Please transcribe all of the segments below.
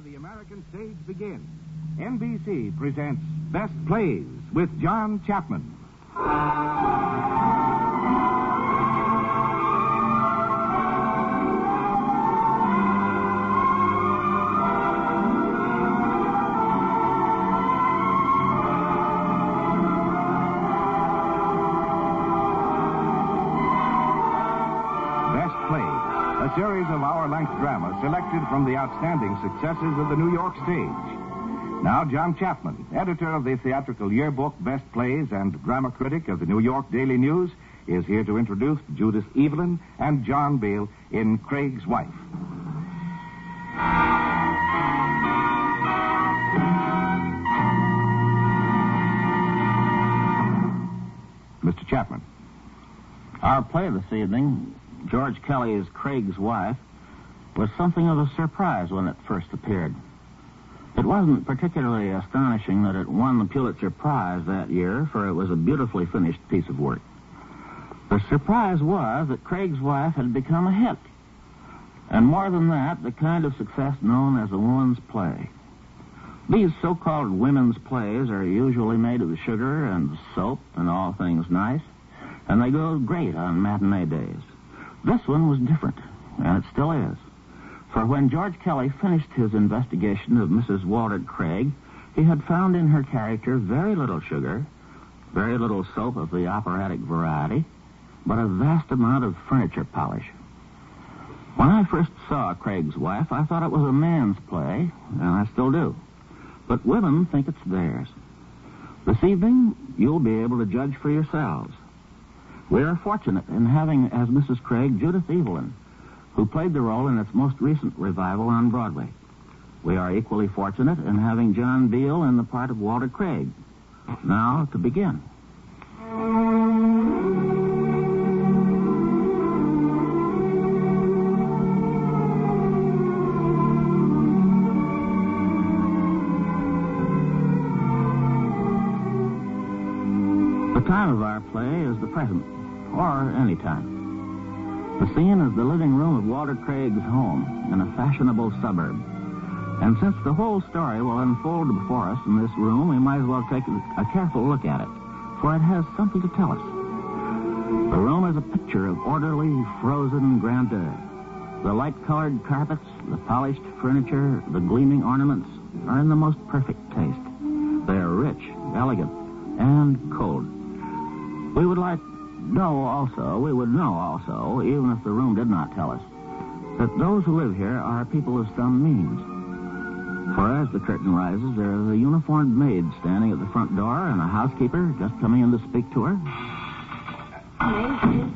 The American stage begins. NBC presents Best Plays with John Chapman. A series of hour-length dramas selected from the outstanding successes of the New York stage. Now, John Chapman, editor of the theatrical yearbook Best Plays and drama critic of the New York Daily News, is here to introduce Judith Evelyn and John Beale in Craig's Wife. Mr. Chapman. Our play this evening, George Kelly's Craig's Wife, was something of a surprise when it first appeared. It wasn't particularly astonishing that it won the Pulitzer Prize that year, for it was a beautifully finished piece of work. The surprise was that Craig's Wife had become a hit. And more than that, the kind of success known as a woman's play. These so-called women's plays are usually made of sugar and soap and all things nice, and they go great on matinee days. This one was different, and it still is. For when George Kelly finished his investigation of Mrs. Walter Craig, he had found in her character very little sugar, very little soap of the operatic variety, but a vast amount of furniture polish. When I first saw Craig's Wife, I thought it was a man's play, and I still do. But women think it's theirs. This evening, you'll be able to judge for yourselves. We are fortunate in having as Mrs. Craig Judith Evelyn, who played the role in its most recent revival on Broadway. We are equally fortunate in having John Beale in the part of Walter Craig. Now, to begin. The time of our play is the present, or any time. The scene is the living room of Walter Craig's home in a fashionable suburb. And since the whole story will unfold before us in this room, we might as well take a careful look at it, for it has something to tell us. The room is a picture of orderly, frozen grandeur. The light-colored carpets, the polished furniture, the gleaming ornaments are in the most perfect taste. They are rich, elegant, and cold. We would know also, even if the room did not tell us, that those who live here are people of some means. For as the curtain rises, there is a uniformed maid standing at the front door and a housekeeper just coming in to speak to her. Maid,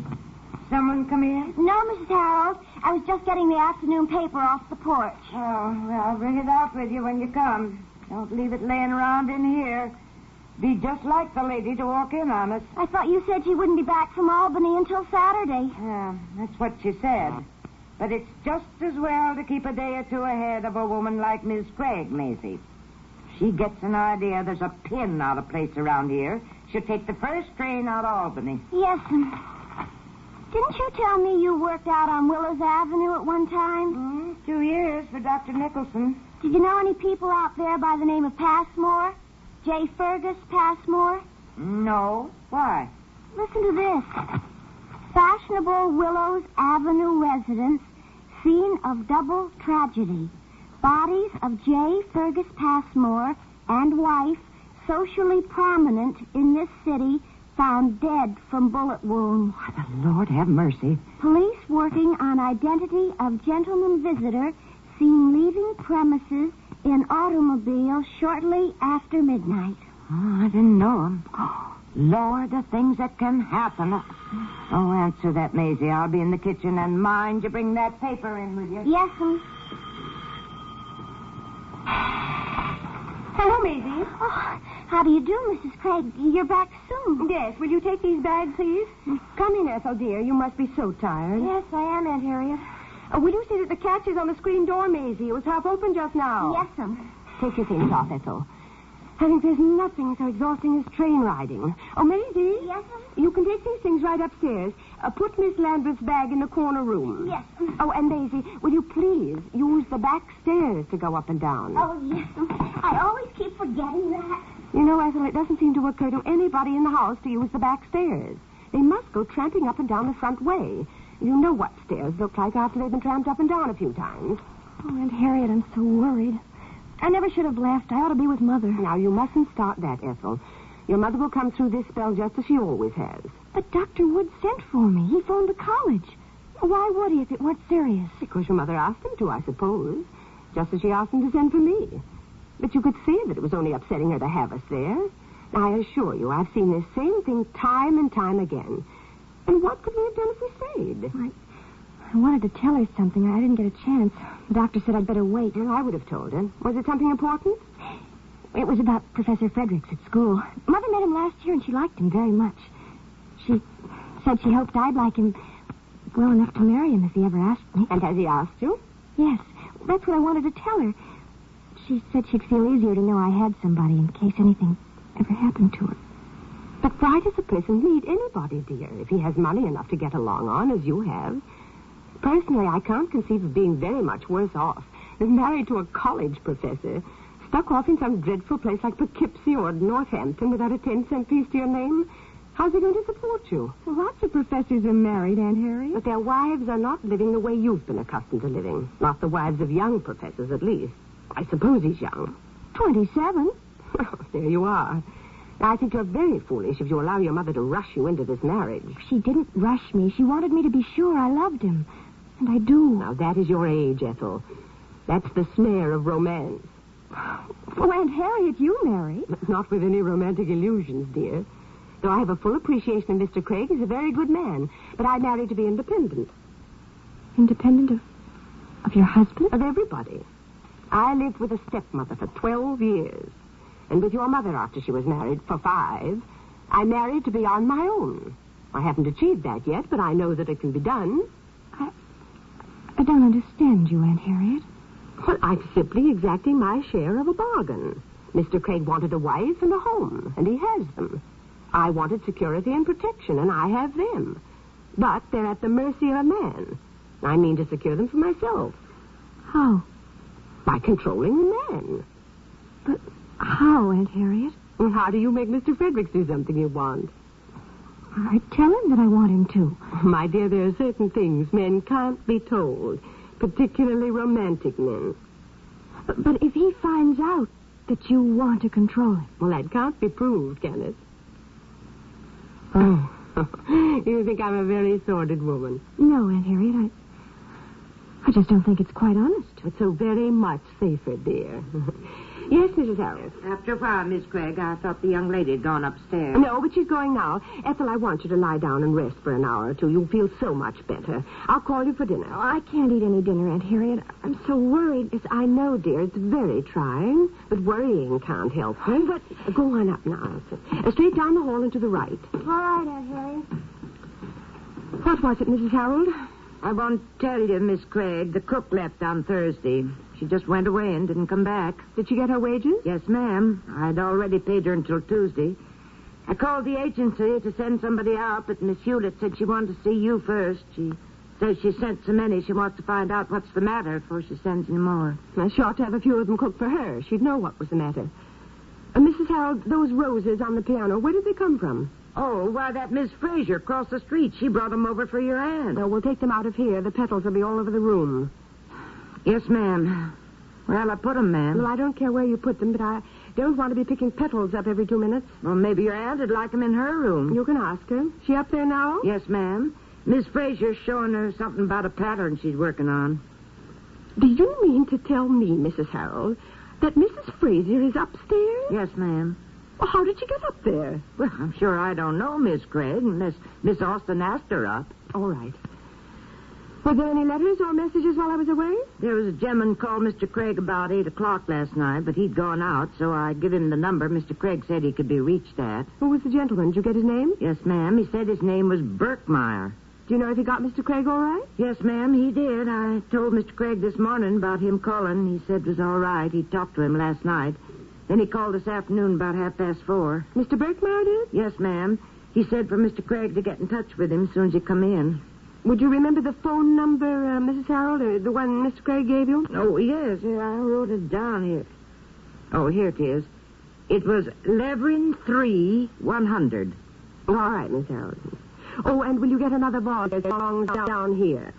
someone come in? No, Mrs. Harold. I was just getting the afternoon paper off the porch. Oh, well, bring it out with you when you come. Don't leave it laying around in here. Be just like the lady to walk in on us. I thought you said she wouldn't be back from Albany until Saturday. Yeah, that's what she said. But it's just as well to keep a day or two ahead of a woman like Miss Craig, Maisie. She gets an idea there's a pin out of place around here. She'll take the first train out of Albany. Yes, didn't you tell me you worked out on Willows Avenue at one time? 2 years for Dr. Nicholson. Did you know any people out there by the name of Passmore? J. Fergus Passmore? No. Why? Listen to this. Fashionable Willows Avenue residence, scene of double tragedy. Bodies of J. Fergus Passmore and wife, socially prominent in this city, found dead from bullet wounds. Why, the Lord have mercy. Police working on identity of gentleman visitor seen leaving premises in automobile shortly after midnight. Oh, I didn't know him. Oh, Lord, the things that can happen. Oh, answer that, Maisie. I'll be in the kitchen, and mind you bring that paper in with you. Yes, Hello, Maisie. Oh, how do you do, Mrs. Craig? You're back soon. Yes, will you take these bags, please? Come in, Ethel, dear. You must be so tired. Yes, I am, Aunt Harriet. Will you see that the catch is on the screen door, Maisie? It was half open just now. Yes, Take your things off, Ethel. I think there's nothing so exhausting as train riding. Oh, Maisie? Yes, You can take these things right upstairs. Put Miss Lambert's bag in the corner room. Yes. Oh, and Maisie, will you please use the back stairs to go up and down? Oh, yes. I always keep forgetting that. You know, Ethel, it doesn't seem to occur to anybody in the house to use the back stairs. They must go tramping up and down the front way. You know what stairs look like after they've been tramped up and down a few times. Oh, Aunt Harriet, I'm so worried. I never should have left. I ought to be with Mother. Now, you mustn't start that, Ethel. Your mother will come through this spell just as she always has. But Dr. Wood sent for me. He phoned the college. Why would he if it weren't serious? Because your mother asked him to, I suppose. Just as she asked him to send for me. But you could see that it was only upsetting her to have us there. I assure you, I've seen this same thing time and time again. And what could we have done if we stayed? I wanted to tell her something. I didn't get a chance. The doctor said I'd better wait. Well, I would have told her. Was it something important? It was about Professor Fredericks at school. Mother met him last year, and she liked him very much. She said she hoped I'd like him well enough to marry him if he ever asked me. And has he asked you? Yes, that's what I wanted to tell her. She said she'd feel easier to know I had somebody in case anything ever happened to her. But why does a person need anybody, dear, if he has money enough to get along on, as you have? Personally, I can't conceive of being very much worse off than married to a college professor, stuck off in some dreadful place like Poughkeepsie or Northampton without a 10-cent piece to your name. How's he going to support you? Well, lots of professors are married, Aunt Harriet. But their wives are not living the way you've been accustomed to living. Not the wives of young professors, at least. I suppose he's young. 27. Well, there you are. I think you're very foolish if you allow your mother to rush you into this marriage. She didn't rush me. She wanted me to be sure I loved him. And I do. Now, that is your age, Ethel. That's the snare of romance. Oh, Aunt Harriet, you married. Not with any romantic illusions, dear. Though I have a full appreciation of Mr. Craig. He's a very good man. But I married to be independent. Independent of your husband? Of everybody. I lived with a stepmother for 12 years. And with your mother after she was married for 5. I married to be on my own. I haven't achieved that yet, but I know that it can be done. I don't understand you, Aunt Harriet. Well, I'm simply exacting my share of a bargain. Mr. Craig wanted a wife and a home, and he has them. I wanted security and protection, and I have them. But they're at the mercy of a man. I mean to secure them for myself. How? By controlling the man. But how, Aunt Harriet? Well, how do you make Mr. Fredericks do something you want? I tell him that I want him to. My dear, there are certain things men can't be told, particularly romantic men. But if he finds out that you want to control him... Well, that can't be proved, can it? Oh, you think I'm a very sordid woman? No, Aunt Harriet, I just don't think it's quite honest. It's so very much safer, dear. Yes, Mrs. Harold. After a while, Miss Craig, I thought the young lady had gone upstairs. No, but she's going now. Ethel, I want you to lie down and rest for an hour or two. You'll feel so much better. I'll call you for dinner. Oh, I can't eat any dinner, Aunt Harriet. I'm so worried. Yes, I know, dear. It's very trying, but worrying can't help her. But go on up now, Elsie. Straight down the hall and to the right. All right, Aunt Harriet. What was it, Mrs. Harold? I won't tell you, Miss Craig. The cook left on Thursday. She just went away and didn't come back. Did she get her wages? Yes, ma'am. I'd already paid her until Tuesday. I called the agency to send somebody out, but Miss Hewlett said she wanted to see you first. She says she sent so many, she wants to find out what's the matter before she sends any more. Well, she ought to have a few of them cooked for her. She'd know what was the matter. Mrs. Harold, those roses on the piano, where did they come from? Oh, why, that Miss Fraser across the street. She brought them over for your aunt. No, we'll take them out of here. The petals will be all over the room. Yes, ma'am. Well, I put them, ma'am. Well, I don't care where you put them, but I don't want to be picking petals up every 2 minutes. Well, maybe your aunt would like them in her room. You can ask her. She up there now? Yes, ma'am. Miss Fraser's showing her something about a pattern she's working on. Do you mean to tell me, Mrs. Harold, that Mrs. Fraser is upstairs? Yes, ma'am. Well, how did she get up there? Well, I'm sure I don't know, Miss Craig, unless Miss Austin asked her up. All right. Were there any letters or messages while I was away? There was a gentleman called Mr. Craig about 8 o'clock last night, but he'd gone out, so I give him the number Mr. Craig said he could be reached at. Who was the gentleman? Did you get his name? Yes, ma'am. He said his name was Burkmeyer. Do you know if he got Mr. Craig all right? Yes, ma'am, he did. I told Mr. Craig this morning about him calling. He said it was all right. He talked to him last night. Then he called this afternoon about 4:30. Mr. Birkmeyer did? Yes, ma'am. He said for Mr. Craig to get in touch with him as soon as he come in. Would you remember the phone number, Mrs. Harold, the one Mr. Craig gave you? Oh, yes. I wrote it down here. Oh, here it is. It was Levering 3-100. All right, Miss Harold. Oh, and will you get another ball that belongs down here?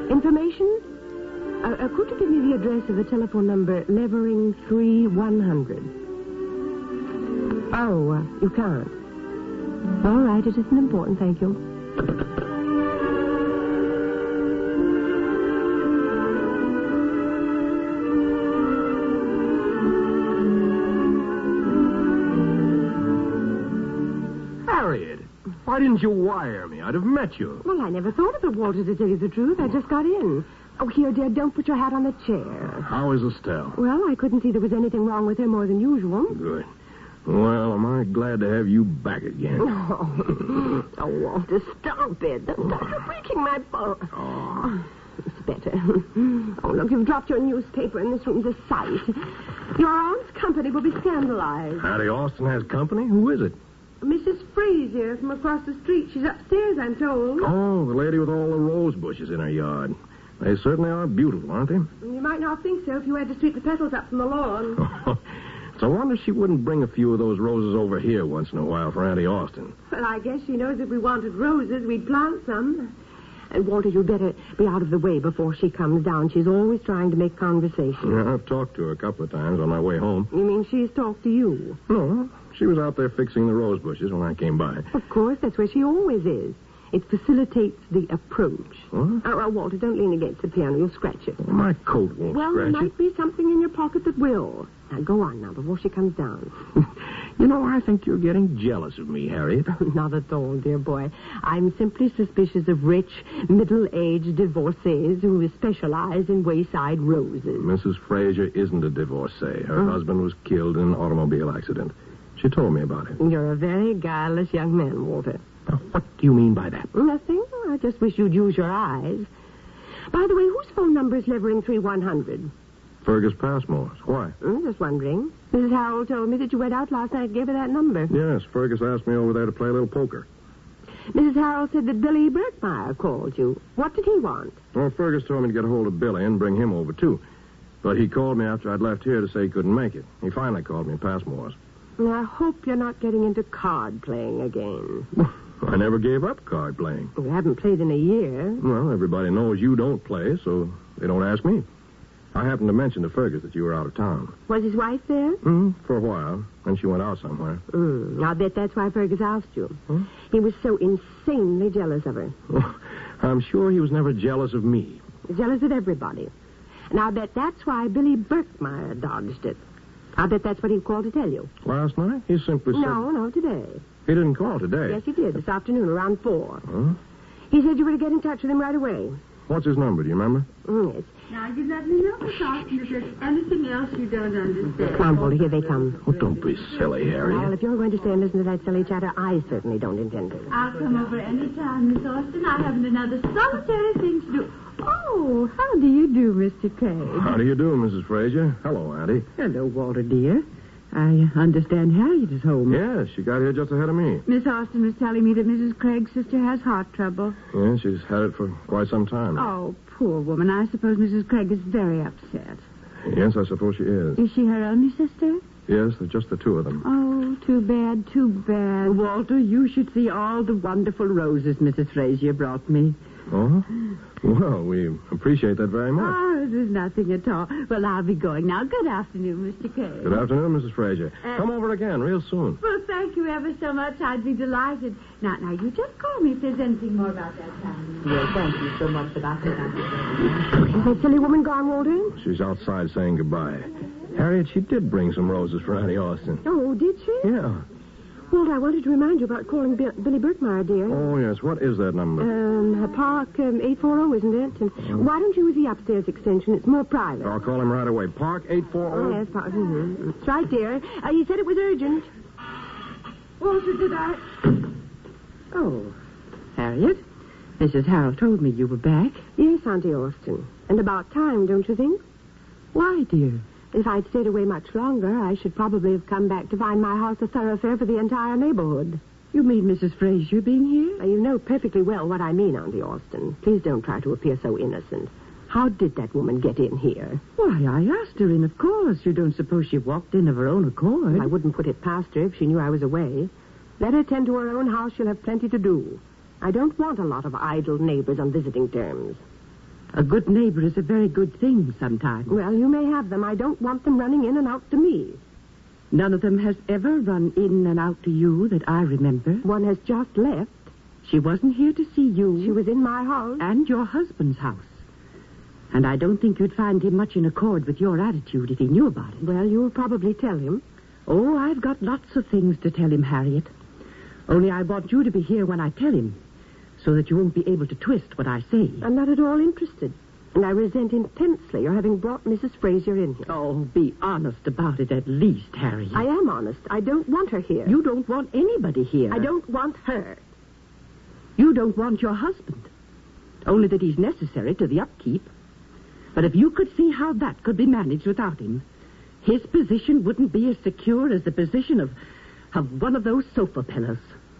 Information? Could you give me the address of the telephone number Levering 3-100? Oh, you can't. All right, it isn't important, thank you. Harriet, why didn't you wire me? I'd have met you. Well, I never thought of it, Walter, to tell you the truth. I just got in. Oh, here, dear, don't put your hat on the chair. How is Estelle? Well, I couldn't see there was anything wrong with her more than usual. Good. Well, am I glad to have you back again. Oh, Walter, stop it. You're breaking my bone. Oh. It's better. Oh, look, you've dropped your newspaper and this room's a sight. Your aunt's company will be scandalized. Hattie Austin has company? Who is it? Mrs. Frazier from across the street. She's upstairs, I'm told. Oh, the lady with all the rose bushes in her yard. They certainly are beautiful, aren't they? You might not think so if you had to sweep the petals up from the lawn. It's a wonder she wouldn't bring a few of those roses over here once in a while for Auntie Austin. Well, I guess she knows if we wanted roses, we'd plant some. And, Walter, you'd better be out of the way before she comes down. She's always trying to make conversation. Yeah, I've talked to her a couple of times on my way home. You mean she's talked to you? No, she was out there fixing the rose bushes when I came by. Of course, that's where she always is. It facilitates the approach. What? Walter, don't lean against the piano. You'll scratch it. Well, my coat won't Well, scratch there might be something in your pocket that will. Now, go on now before she comes down. You know, I think you're getting jealous of me, Harriet. Not at all, dear boy. I'm simply suspicious of rich, middle-aged divorcees who specialize in wayside roses. Mrs. Frazier isn't a divorcee. Her husband was killed in an automobile accident. She told me about it. You're a very guileless young man, Walter. Now, what do you mean by that? Nothing. I just wish you'd use your eyes. By the way, whose phone number is Levering 3-100? Fergus Passmore's. Why? Just wondering. Mrs. Harold told me that you went out last night and gave her that number. Yes, Fergus asked me over there to play a little poker. Mrs. Harold said that Billy Birkmeyer called you. What did he want? Well, Fergus told me to get a hold of Billy and bring him over, too. But he called me after I'd left here to say he couldn't make it. He finally called me at Passmore's. I hope you're not getting into card playing again. I never gave up card playing. You haven't played in a year. Well, everybody knows you don't play, so they don't ask me. I happened to mention to Fergus that you were out of town. Was his wife there? For a while. Then she went out somewhere. I bet that's why Fergus asked you. He was so insanely jealous of her. Oh, I'm sure he was never jealous of me. Jealous of everybody. And I bet that's why Billy Birkmeyer dodged it. I bet that's what he called to tell you. Last night? He simply said... No, today. He didn't call today. Yes, he did, this afternoon, around 4. Huh? He said you were to get in touch with him right away. What's his number, do you remember? Yes. Now, you let me know, Miss Austin, if there's anything else you don't understand. Come on, Walter, here they come. Oh, don't be silly, Harriet. Well, if you're going to stay and listen to that silly chatter, I certainly don't intend to. I'll come over any time, Miss Austin. I haven't another solitary thing to do. Oh, how do you do, Mr. Craig? How do you do, Mrs. Frazier? Hello, Auntie. Hello, Walter, dear. I understand Harriet is home. Yes, she got here just ahead of me. Miss Austin was telling me that Mrs. Craig's sister has heart trouble. Yeah, she's had it for quite some time. Oh, poor woman. I suppose Mrs. Craig is very upset. Yes, I suppose she is. Is she her only sister? Yes, they're just the two of them. Oh, too bad, too bad. Walter, you should see all the wonderful roses Mrs. Frazier brought me. Oh? Well, we appreciate that very much. Oh, it was nothing at all. Well, I'll be going now. Good afternoon, Mr. Craig. Good afternoon, Mrs. Frazier. Come over again real soon. Well, thank you ever so much. I'd be delighted. Now, you just call me if there's anything more about that time. Well, thank you so much for that. Is that silly woman gone, Walter? She's outside saying goodbye. Harriet, she did bring some roses for Auntie Austin. Oh, did she? Yeah. Walter, I wanted to remind you about calling Billy Birkmeyer, dear. Oh, yes. What is that number? Park 840, isn't it? And why don't you use the upstairs extension? It's more private. I'll call him right away. Park 840? Oh, yes, Park. That's right, dear. You said it was urgent. Well, you, did I? Oh, Harriet, Mrs. Harold told me you were back. Yes, Auntie Austin. And about time, don't you think? Why, dear? If I'd stayed away much longer, I should probably have come back to find my house a thoroughfare for the entire neighborhood. You mean Mrs. Fraser being here? Now, you know perfectly well what I mean, Auntie Austin. Please don't try to appear so innocent. How did that woman get in here? Why, I asked her in, of course. You don't suppose she walked in of her own accord? I wouldn't put it past her if she knew I was away. Let her tend to her own house. She'll have plenty to do. I don't want a lot of idle neighbors on visiting terms. A good neighbor is a very good thing sometimes. Well, you may have them. I don't want them running in and out to me. None of them has ever run in and out to you that I remember. One has just left. She wasn't here to see you. She was in my house. And your husband's house. And I don't think you'd find him much in accord with your attitude if he knew about it. Well, you'll probably tell him. Oh, I've got lots of things to tell him, Harriet. Only I want you to be here when I tell him, so that you won't be able to twist what I say. I'm not at all interested. And I resent intensely your having brought Mrs. Fraser in here. Oh, be honest about it at least, Harriet. I am honest. I don't want her here. You don't want anybody here. I don't want her. You don't want your husband. Only that he's necessary to the upkeep. But if you could see how that could be managed without him, his position wouldn't be as secure as the position of one of those sofa pillows.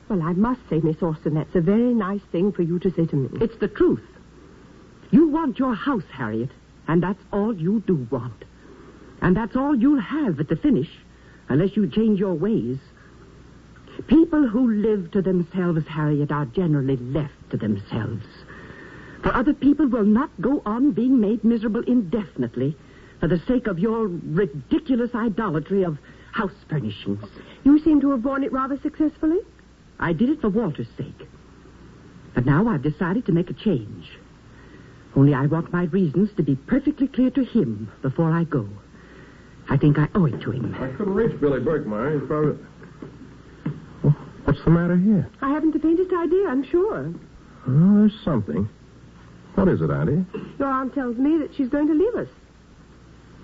Well, I must say, Miss Austin, that's a very nice thing for you to say to me. It's the truth. You want your house, Harriet, and that's all you do want. And that's all you'll have at the finish, unless you change your ways. People who live to themselves, Harriet, are generally left to themselves. For other people will not go on being made miserable indefinitely for the sake of your ridiculous idolatry of house furnishings. You seem to have borne it rather successfully. I did it for Walter's sake. But now I've decided to make a change. Only I want my reasons to be perfectly clear to him before I go. I think I owe it to him. I couldn't reach Billy Birkmeyer. He's probably... Well, what's the matter here? I haven't the faintest idea, I'm sure. Oh, there's something. What is it, Auntie? Your aunt tells me that she's going to leave us.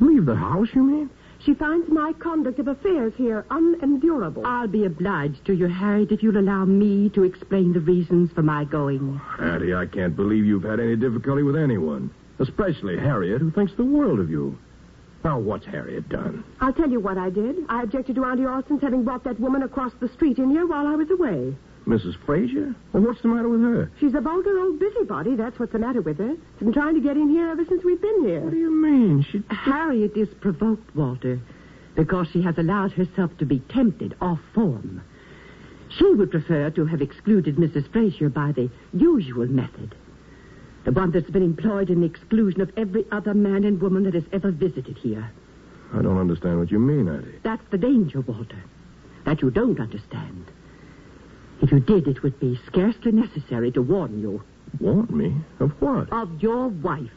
Leave the house, you mean? She finds my conduct of affairs here unendurable. I'll be obliged to you, Harriet, if you'll allow me to explain the reasons for my going. Auntie, I can't believe you've had any difficulty with anyone. Especially Harriet, who thinks the world of you. Now, what's Harriet done? I'll tell you what I did. I objected to Auntie Austin's having brought that woman across the street in here while I was away. Mrs. Fraser? Well, what's the matter with her? She's a vulgar old busybody. That's what's the matter with her. She's been trying to get in here ever since we've been here. What do you mean? Harriet is provoked, Walter, because she has allowed herself to be tempted off form. She would prefer to have excluded Mrs. Fraser by the usual method, the one that's been employed in the exclusion of every other man and woman that has ever visited here. I don't understand what you mean, Auntie. That's the danger, Walter, that you don't understand. If you did, it would be scarcely necessary to warn you. Warn me? Of what? Of your wife.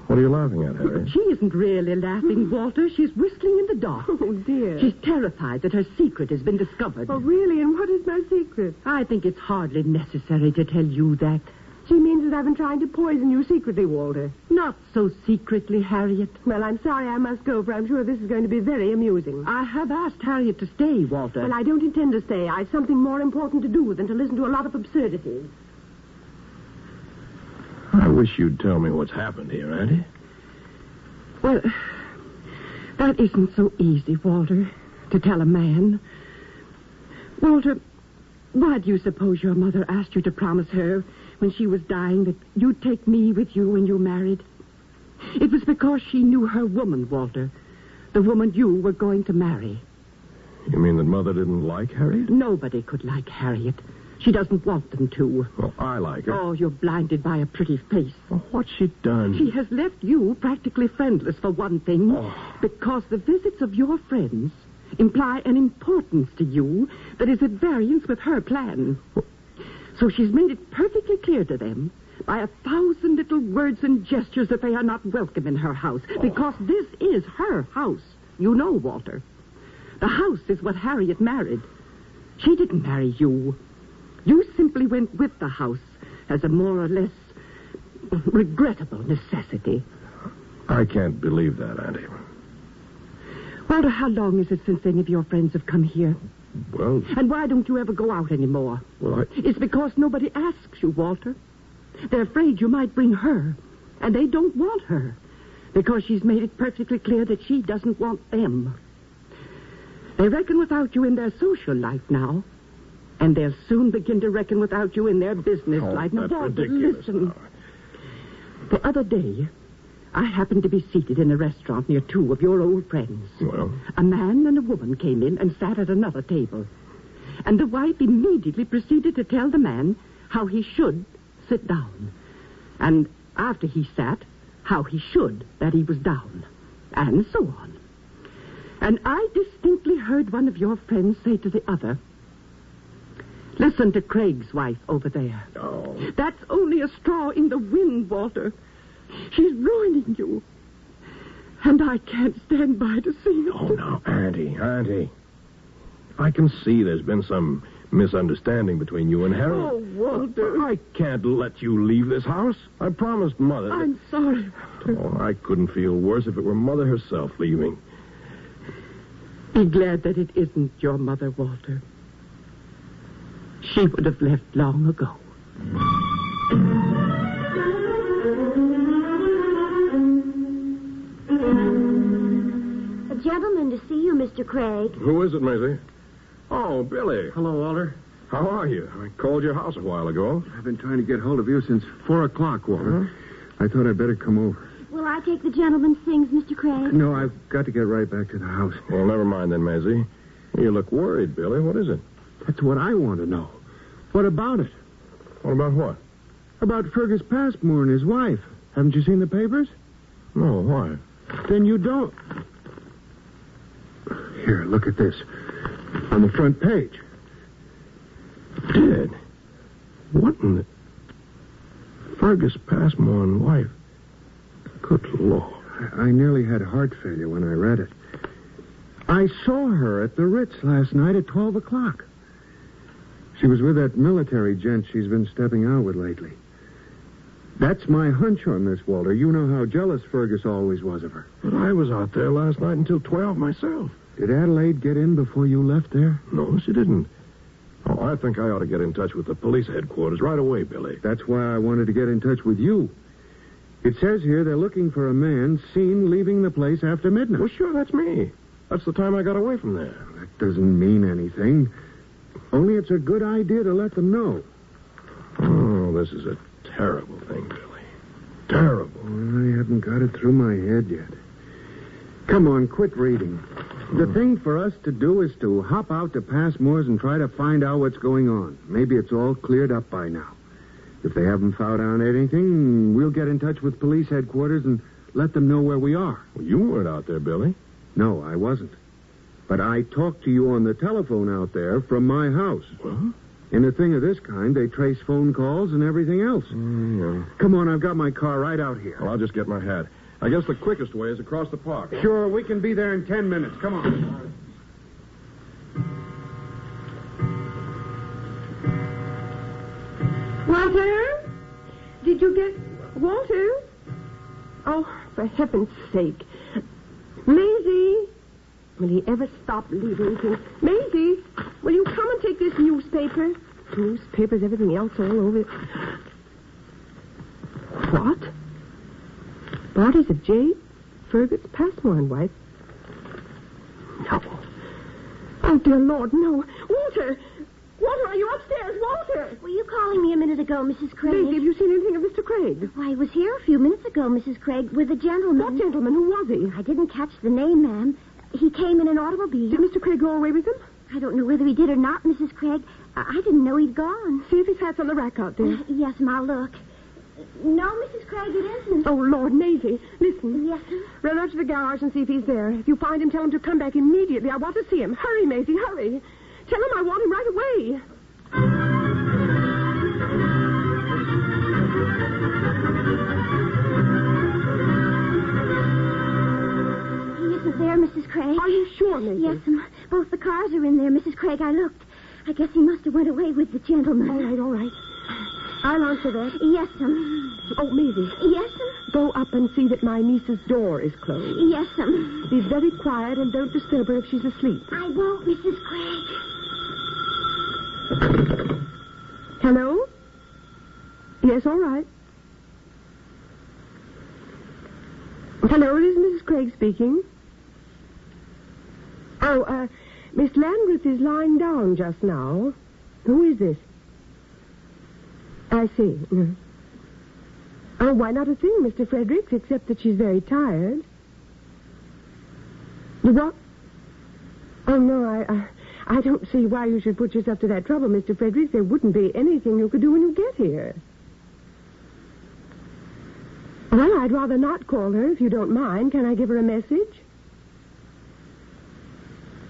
What are you laughing at, Harriet? She isn't really laughing, Walter. She's whistling in the dark. Oh, dear. She's terrified that her secret has been discovered. Oh, really? And what is my secret? I think it's hardly necessary to tell you that. She means that I've been trying to poison you secretly, Walter. Not so secretly, Harriet. Well, I'm sorry I must go, for I'm sure this is going to be very amusing. I have asked Harriet to stay, Walter. Well, I don't intend to stay. I've something more important to do than to listen to a lot of absurdities. I wish you'd tell me what's happened here, Auntie. Well, that isn't so easy, Walter, to tell a man. Walter, why do you suppose your mother asked you to promise her when she was dying that you'd take me with you when you married? It was because she knew her woman, Walter, the woman you were going to marry. You mean that Mother didn't like Harriet? Nobody could like Harriet. She doesn't want them to. Well, I like her. Oh, you're blinded by a pretty face. Well, what's she done? She has left you practically friendless, for one thing, because the visits of your friends imply an importance to you that is at variance with her plan. So she's made it perfectly clear to them by 1,000 little words and gestures that they are not welcome in her house, because this is her house. You know, Walter. The house is what Harriet married. She didn't marry you. You simply went with the house as a more or less regrettable necessity. I can't believe that, Auntie. Walter, how long is it since any of your friends have come here? Well... And why don't you ever go out anymore? Well, It's because nobody asks you, Walter. They're afraid you might bring her, and they don't want her, because she's made it perfectly clear that she doesn't want them. They reckon without you in their social life now, and they'll soon begin to reckon without you in their business life. Now, that's Walter, ridiculous. listen. The other day, I happened to be seated in a restaurant near two of your old friends. Well? A man and a woman came in and sat at another table. And the wife immediately proceeded to tell the man how he should sit down. And after he sat, how he should that he was down. And so on. And I distinctly heard one of your friends say to the other, "Listen to Craig's wife over there. Oh. That's only a straw in the wind, Walter. She's ruining you. And I can't stand by to see it." Oh, now, Auntie. I can see there's been some misunderstanding between you and Harold. Oh, Walter. I can't let you leave this house. I promised Mother that... I'm sorry, Walter. Oh, I couldn't feel worse if it were Mother herself leaving. Be glad that it isn't your mother, Walter. She would have left long ago. A gentleman to see you, Mr. Craig. Who is it, Maisie? Oh, Billy. Hello, Walter. How are you? I called your house a while ago. I've been trying to get hold of you since 4 o'clock, Walter. I thought I'd better come over. Will I take the gentleman's things, Mr. Craig? No, I've got to get right back to the house. Well, never mind then, Maisie. You look worried, Billy. What is it? That's what I want to know. What about it? What about what? About Fergus Passmore and his wife. Haven't you seen the papers? No, why? Then you don't. Here, look at this. On the front page. Dead? What in the... Fergus Passmore and wife. Good Lord. I nearly had heart failure when I read it. I saw her at the Ritz last night at 12 o'clock. She was with that military gent she's been stepping out with lately. That's my hunch on this, Walter. You know how jealous Fergus always was of her. But I was out there last night until 12 myself. Did Adelaide get in before you left there? No, she didn't. Oh, I think I ought to get in touch with the police headquarters right away, Billy. That's why I wanted to get in touch with you. It says here they're looking for a man seen leaving the place after midnight. Well, sure, that's me. That's the time I got away from there. That doesn't mean anything. Only it's a good idea to let them know. Oh, this is a terrible thing, Billy. Terrible. I haven't got it through my head yet. Come on, quit reading. The thing for us to do is to hop out to Passmore's and try to find out what's going on. Maybe it's all cleared up by now. If they haven't found out anything, we'll get in touch with police headquarters and let them know where we are. Well, you weren't out there, Billy. No, I wasn't. But I talked to you on the telephone out there from my house. What? In a thing of this kind, they trace phone calls and everything else. Yeah. Come on, I've got my car right out here. Well, I'll just get my hat. I guess the quickest way is across the park. Sure, we can be there in 10 minutes. Come on. Walter? Did you get... Walter? Oh, for heaven's sake. Maisie? Will he ever stop leaving things? Maisie, will you come and take this newspaper? Newspapers, everything else all over. What? Bodies of J. Fergus Passmore and wife? No. Oh, dear Lord, no. Walter! Walter, are you upstairs? Walter! Were you calling me a minute ago, Mrs. Craig? Maisie, have you seen anything of Mr. Craig? Why, he was here a few minutes ago, Mrs. Craig, with a gentleman. What gentleman? Who was he? I didn't catch the name, ma'am. He came in an automobile. Did Mr. Craig go away with him? I don't know whether he did or not, Mrs. Craig. I didn't know he'd gone. See if his hat's on the rack out there. Yes, ma'am, I'll look. No, Mrs. Craig, it isn't. Oh, Lord, Maisie, listen. Yes, sir? Run out to the garage and see if he's there. If you find him, tell him to come back immediately. I want to see him. Hurry, Maisie, hurry. Tell him I want him right away. He isn't there, Mrs. Craig. Are you sure, Maisie? Yes, ma'am. Both the cars are in there, Mrs. Craig. I looked. I guess he must have went away with the gentleman. All right. I'll answer that. Yes, ma'am. Oh, Maisie. Yes, ma'am. Go up and see that my niece's door is closed. Yes, ma'am. Be very quiet and don't disturb her if she's asleep. I won't, Mrs. Craig. Yes, all right. Hello, this is Mrs. Craig speaking. Oh, Miss Landreth is lying down just now. Who is this? I see. Oh, why not a thing, Mr. Fredericks, except that she's very tired. You what? Oh, no, I don't see why you should put yourself to that trouble, Mr. Fredericks. There wouldn't be anything you could do when you get here. Well, I'd rather not call her, if you don't mind. Can I give her a message?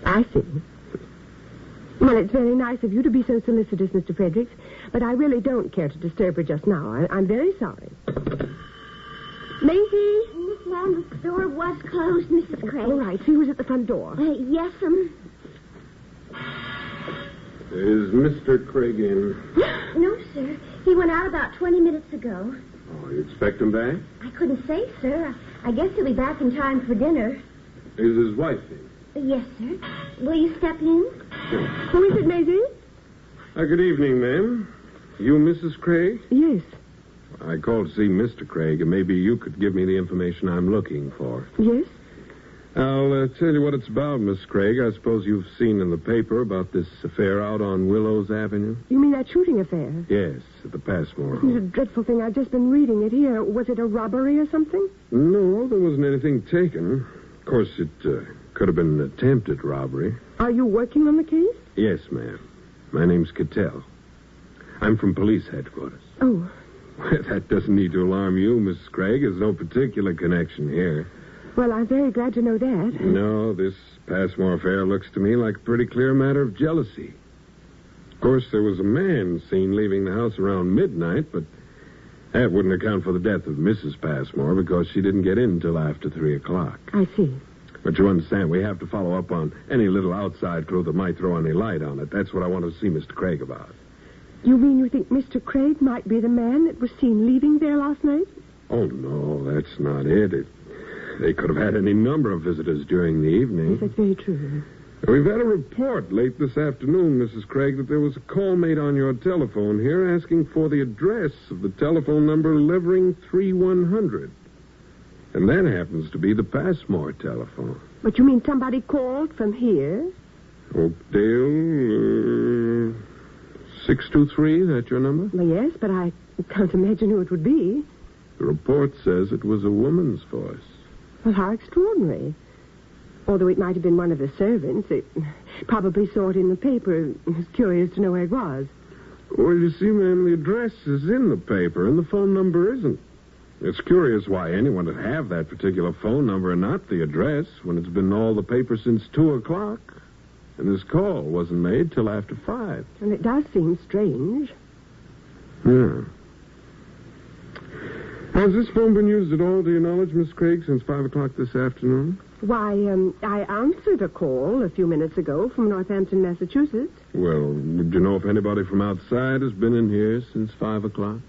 I see. Well, it's very nice of you to be so solicitous, Mr. Fredericks, but I really don't care to disturb her just now. I'm very sorry. Maisie? Miss Landreth's door was closed, Mrs. Craig. All right, see who's at the front door. Yes, Is Mr. Craig in? No, sir. He went out about 20 minutes ago. Oh, you expect him back? I couldn't say, sir. I guess he'll be back in time for dinner. Is his wife in? Yes, sir. Will you step in? Sure. Who is it, Maisie? Good evening, ma'am. You Mrs. Craig? Yes. I called to see Mr. Craig, and maybe you could give me the information I'm looking for. Yes? I'll tell you what it's about, Miss Craig. I suppose you've seen in the paper about this affair out on Willows Avenue? You mean that shooting affair? Yes, at the Passmore It's a home. dreadful thing. I've just been reading it here. Was it a robbery or something? No, there wasn't anything taken. Of course, it could have been an attempted robbery. Are you working on the case? Yes, ma'am. My name's Cattell. I'm from police headquarters. Oh. That doesn't need to alarm you, Mrs. Craig. There's no particular connection here. Well, I'm very glad to know that. No, this Passmore affair looks to me like a pretty clear matter of jealousy. Of course, there was a man seen leaving the house around midnight, but that wouldn't account for the death of Mrs. Passmore because she didn't get in until after 3 o'clock. I see. But you understand, we have to follow up on any little outside clue that might throw any light on it. That's what I want to see Mr. Craig about. You mean you think Mr. Craig might be the man that was seen leaving there last night? Oh, no, that's not it. They could have had any number of visitors during the evening. Yes, that's very true. We've had a report late this afternoon, Mrs. Craig, that there was a call made on your telephone here asking for the address of the telephone number Levering 3100. And that happens to be the Passmore telephone. But you mean somebody called from here? Oakdale, 623, that your number? Well, yes, but I can't imagine who it would be. The report says it was a woman's voice. Well, how extraordinary. Although it might have been one of the servants, it probably saw it in the paper and was curious to know where it was. Well, you see, ma'am, the address is in the paper and the phone number isn't. It's curious why anyone would have that particular phone number and not the address when it's been in all the paper since 2 o'clock. And this call wasn't made till after 5. And it does seem strange. Yeah. Has this phone been used at all, to your knowledge, Miss Craig, since 5 o'clock this afternoon? Why, I answered a call a few minutes ago from Northampton, Massachusetts. Well, do you know if anybody from outside has been in here since 5 o'clock?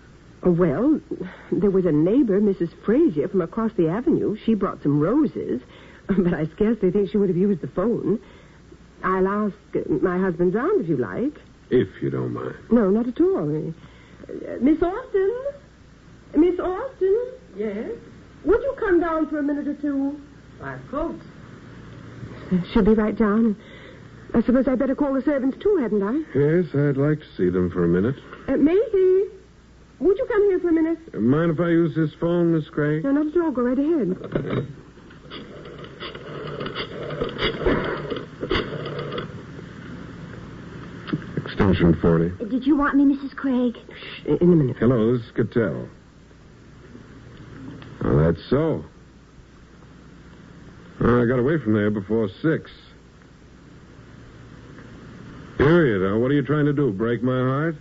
Well, there was a neighbor, Mrs. Frazier, from across the avenue. She brought some roses, but I scarcely think she would have used the phone. I'll ask my husband's aunt, if you like. If you don't mind. No, not at all. Miss Austin? Miss Austin? Yes? Would you come down for a minute or two? Why, of course. She'll be right down. I suppose I'd better call the servants, too, hadn't I? Yes, I'd like to see them for a minute. Maisie, would you come here for a minute? Mind if I use this phone, Miss Craig? No, not at all. Go right ahead. Extension 40. Did you want me, Mrs. Craig? Shh, in a minute. Hello, this is Cattell. Oh, that's so. I got away from there before 6. Here, what are you trying to do, break my heart?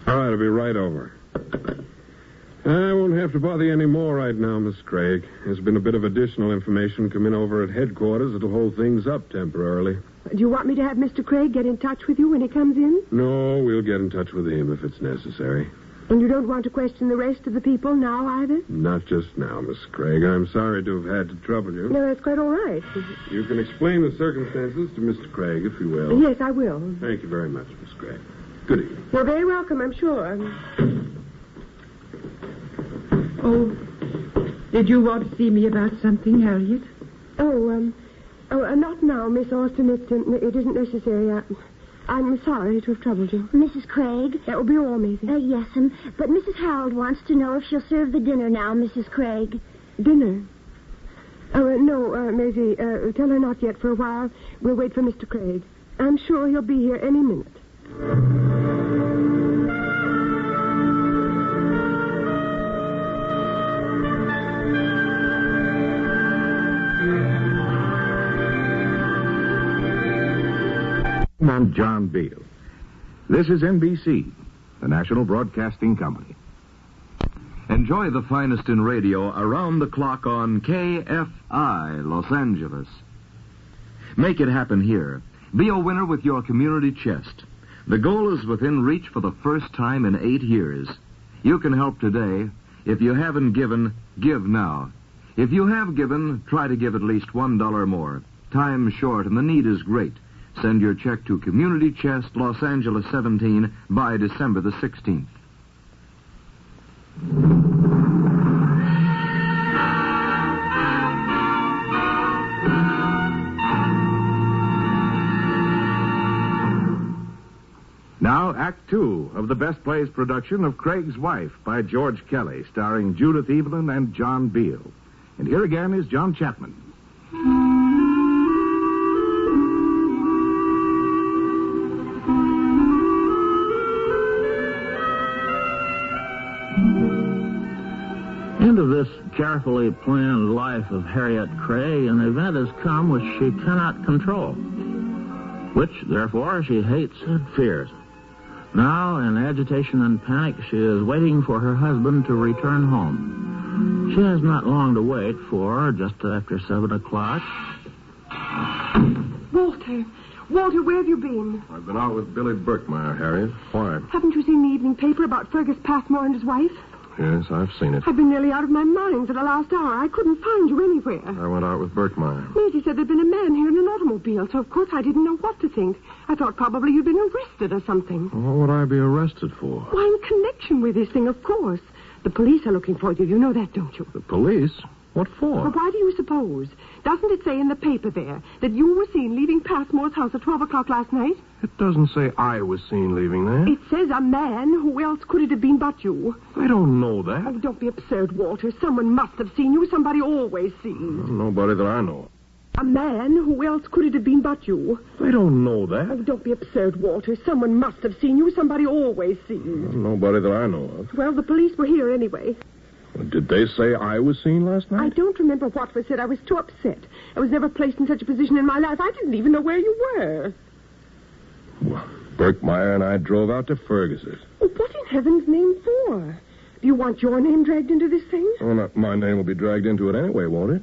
All right, I'll be right over. I won't have to bother you any more right now, Miss Craig. There's been a bit of additional information come in over at headquarters that'll hold things up temporarily. Do you want me to have Mr. Craig get in touch with you when he comes in? No, we'll get in touch with him if it's necessary. And you don't want to question the rest of the people now, either? Not just now, Miss Craig. I'm sorry to have had to trouble you. No, that's quite all right. You can explain the circumstances to Mr. Craig, if you will. Yes, I will. Thank you very much, Miss Craig. Good evening. You're very welcome, I'm sure. Oh, did you want to see me about something, Harriet? Not now, Miss Austin. It isn't necessary. I'm sorry to have troubled you. Mrs. Craig? That will be all, Maisie. Yes, but Mrs. Harold wants to know if she'll serve the dinner now, Mrs. Craig. Dinner? No, Maisie. Tell her not yet for a while. We'll wait for Mr. Craig. I'm sure he'll be here any minute. I'm John Beale. This is NBC, the National Broadcasting Company. Enjoy the finest in radio around the clock on KFI, Los Angeles. Make it happen here. Be a winner with your community chest. The goal is within reach for the first time in 8 years. You can help today. If you haven't given, give now. If you have given, try to give at least $1 more. Time's short and the need is great. Send your check to Community Chest, Los Angeles 17 by December the 16th. Now, Act 2 of the Best Plays production of Craig's Wife by George Kelly, starring Judith Evelyn and John Beale. And here again is John Chapman. Into this carefully planned life of Harriet Craig, an event has come which she cannot control, which, therefore, she hates and fears. Now, in agitation and panic, she is waiting for her husband to return home. She has not long to wait, for just after 7 o'clock... Walter, where have you been? I've been out with Billy Birkmeyer, Harriet. Why? Haven't you seen the evening paper about Fergus Passmore and his wife? Yes, I've seen it. I've been nearly out of my mind for the last hour. I couldn't find you anywhere. I went out with Birkmeyer. Maisie said there'd been a man here in an automobile, so of course I didn't know what to think. I thought probably you'd been arrested or something. What would I be arrested for? Why, in connection with this thing, of course. The police are looking for you. You know that, don't you? The police? What for? Well, why do you suppose? Doesn't it say in the paper there that you were seen leaving Passmore's house at 12 o'clock last night? It doesn't say I was seen leaving there. It says a man. Who else could it have been but you? I don't know that. Oh, don't be absurd, Walter. Someone must have seen you. Somebody always sees. Nobody that I know. A man. Who else could it have been but you? I don't know that. Oh, don't be absurd, Walter. Someone must have seen you. Somebody always sees. Nobody that I know of. Well, the police were here anyway. Did they say I was seen last night? I don't remember what was said. I was too upset. I was never placed in such a position in my life. I didn't even know where you were. Well, Birkmeyer and I drove out to Fergus's. Oh, what in heaven's name for? Do you want your name dragged into this thing? Well, my name will be dragged into it anyway, won't it?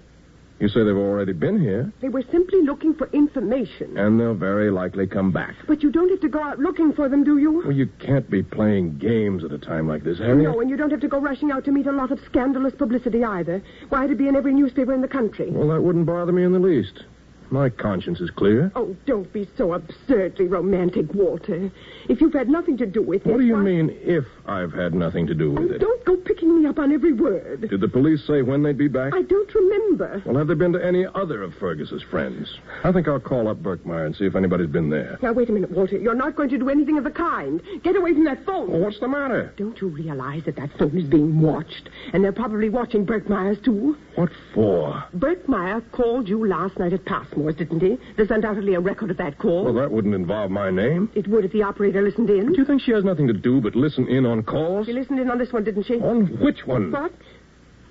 You say they've already been here. They were simply looking for information. And they'll very likely come back. But you don't have to go out looking for them, do you? Well, you can't be playing games at a time like this, Harriet. No, and you don't have to go rushing out to meet a lot of scandalous publicity either. Why, to be in every newspaper in the country. Well, that wouldn't bother me in the least. My conscience is clear. Oh, don't be so absurdly romantic, Walter. If you've had nothing to do with it... What do you mean, if I've had nothing to do with it? Don't go picking me up on every word. Did the police say when they'd be back? I don't remember. Well, have they been to any other of Fergus's friends? I think I'll call up Birkmeyer and see if anybody's been there. Now, wait a minute, Walter. You're not going to do anything of the kind. Get away from that phone. Well, what's the matter? Don't you realize that phone is being watched? And they're probably watching Birkmeyer's, too. What for? Birkmeyer called you last night at Passmore's, didn't he? There's undoubtedly a record of that call. Well, that wouldn't involve my name. It would if the operator listened in. Do you think she has nothing to do but listen in on calls? She listened in on this one, didn't she? On which one? What?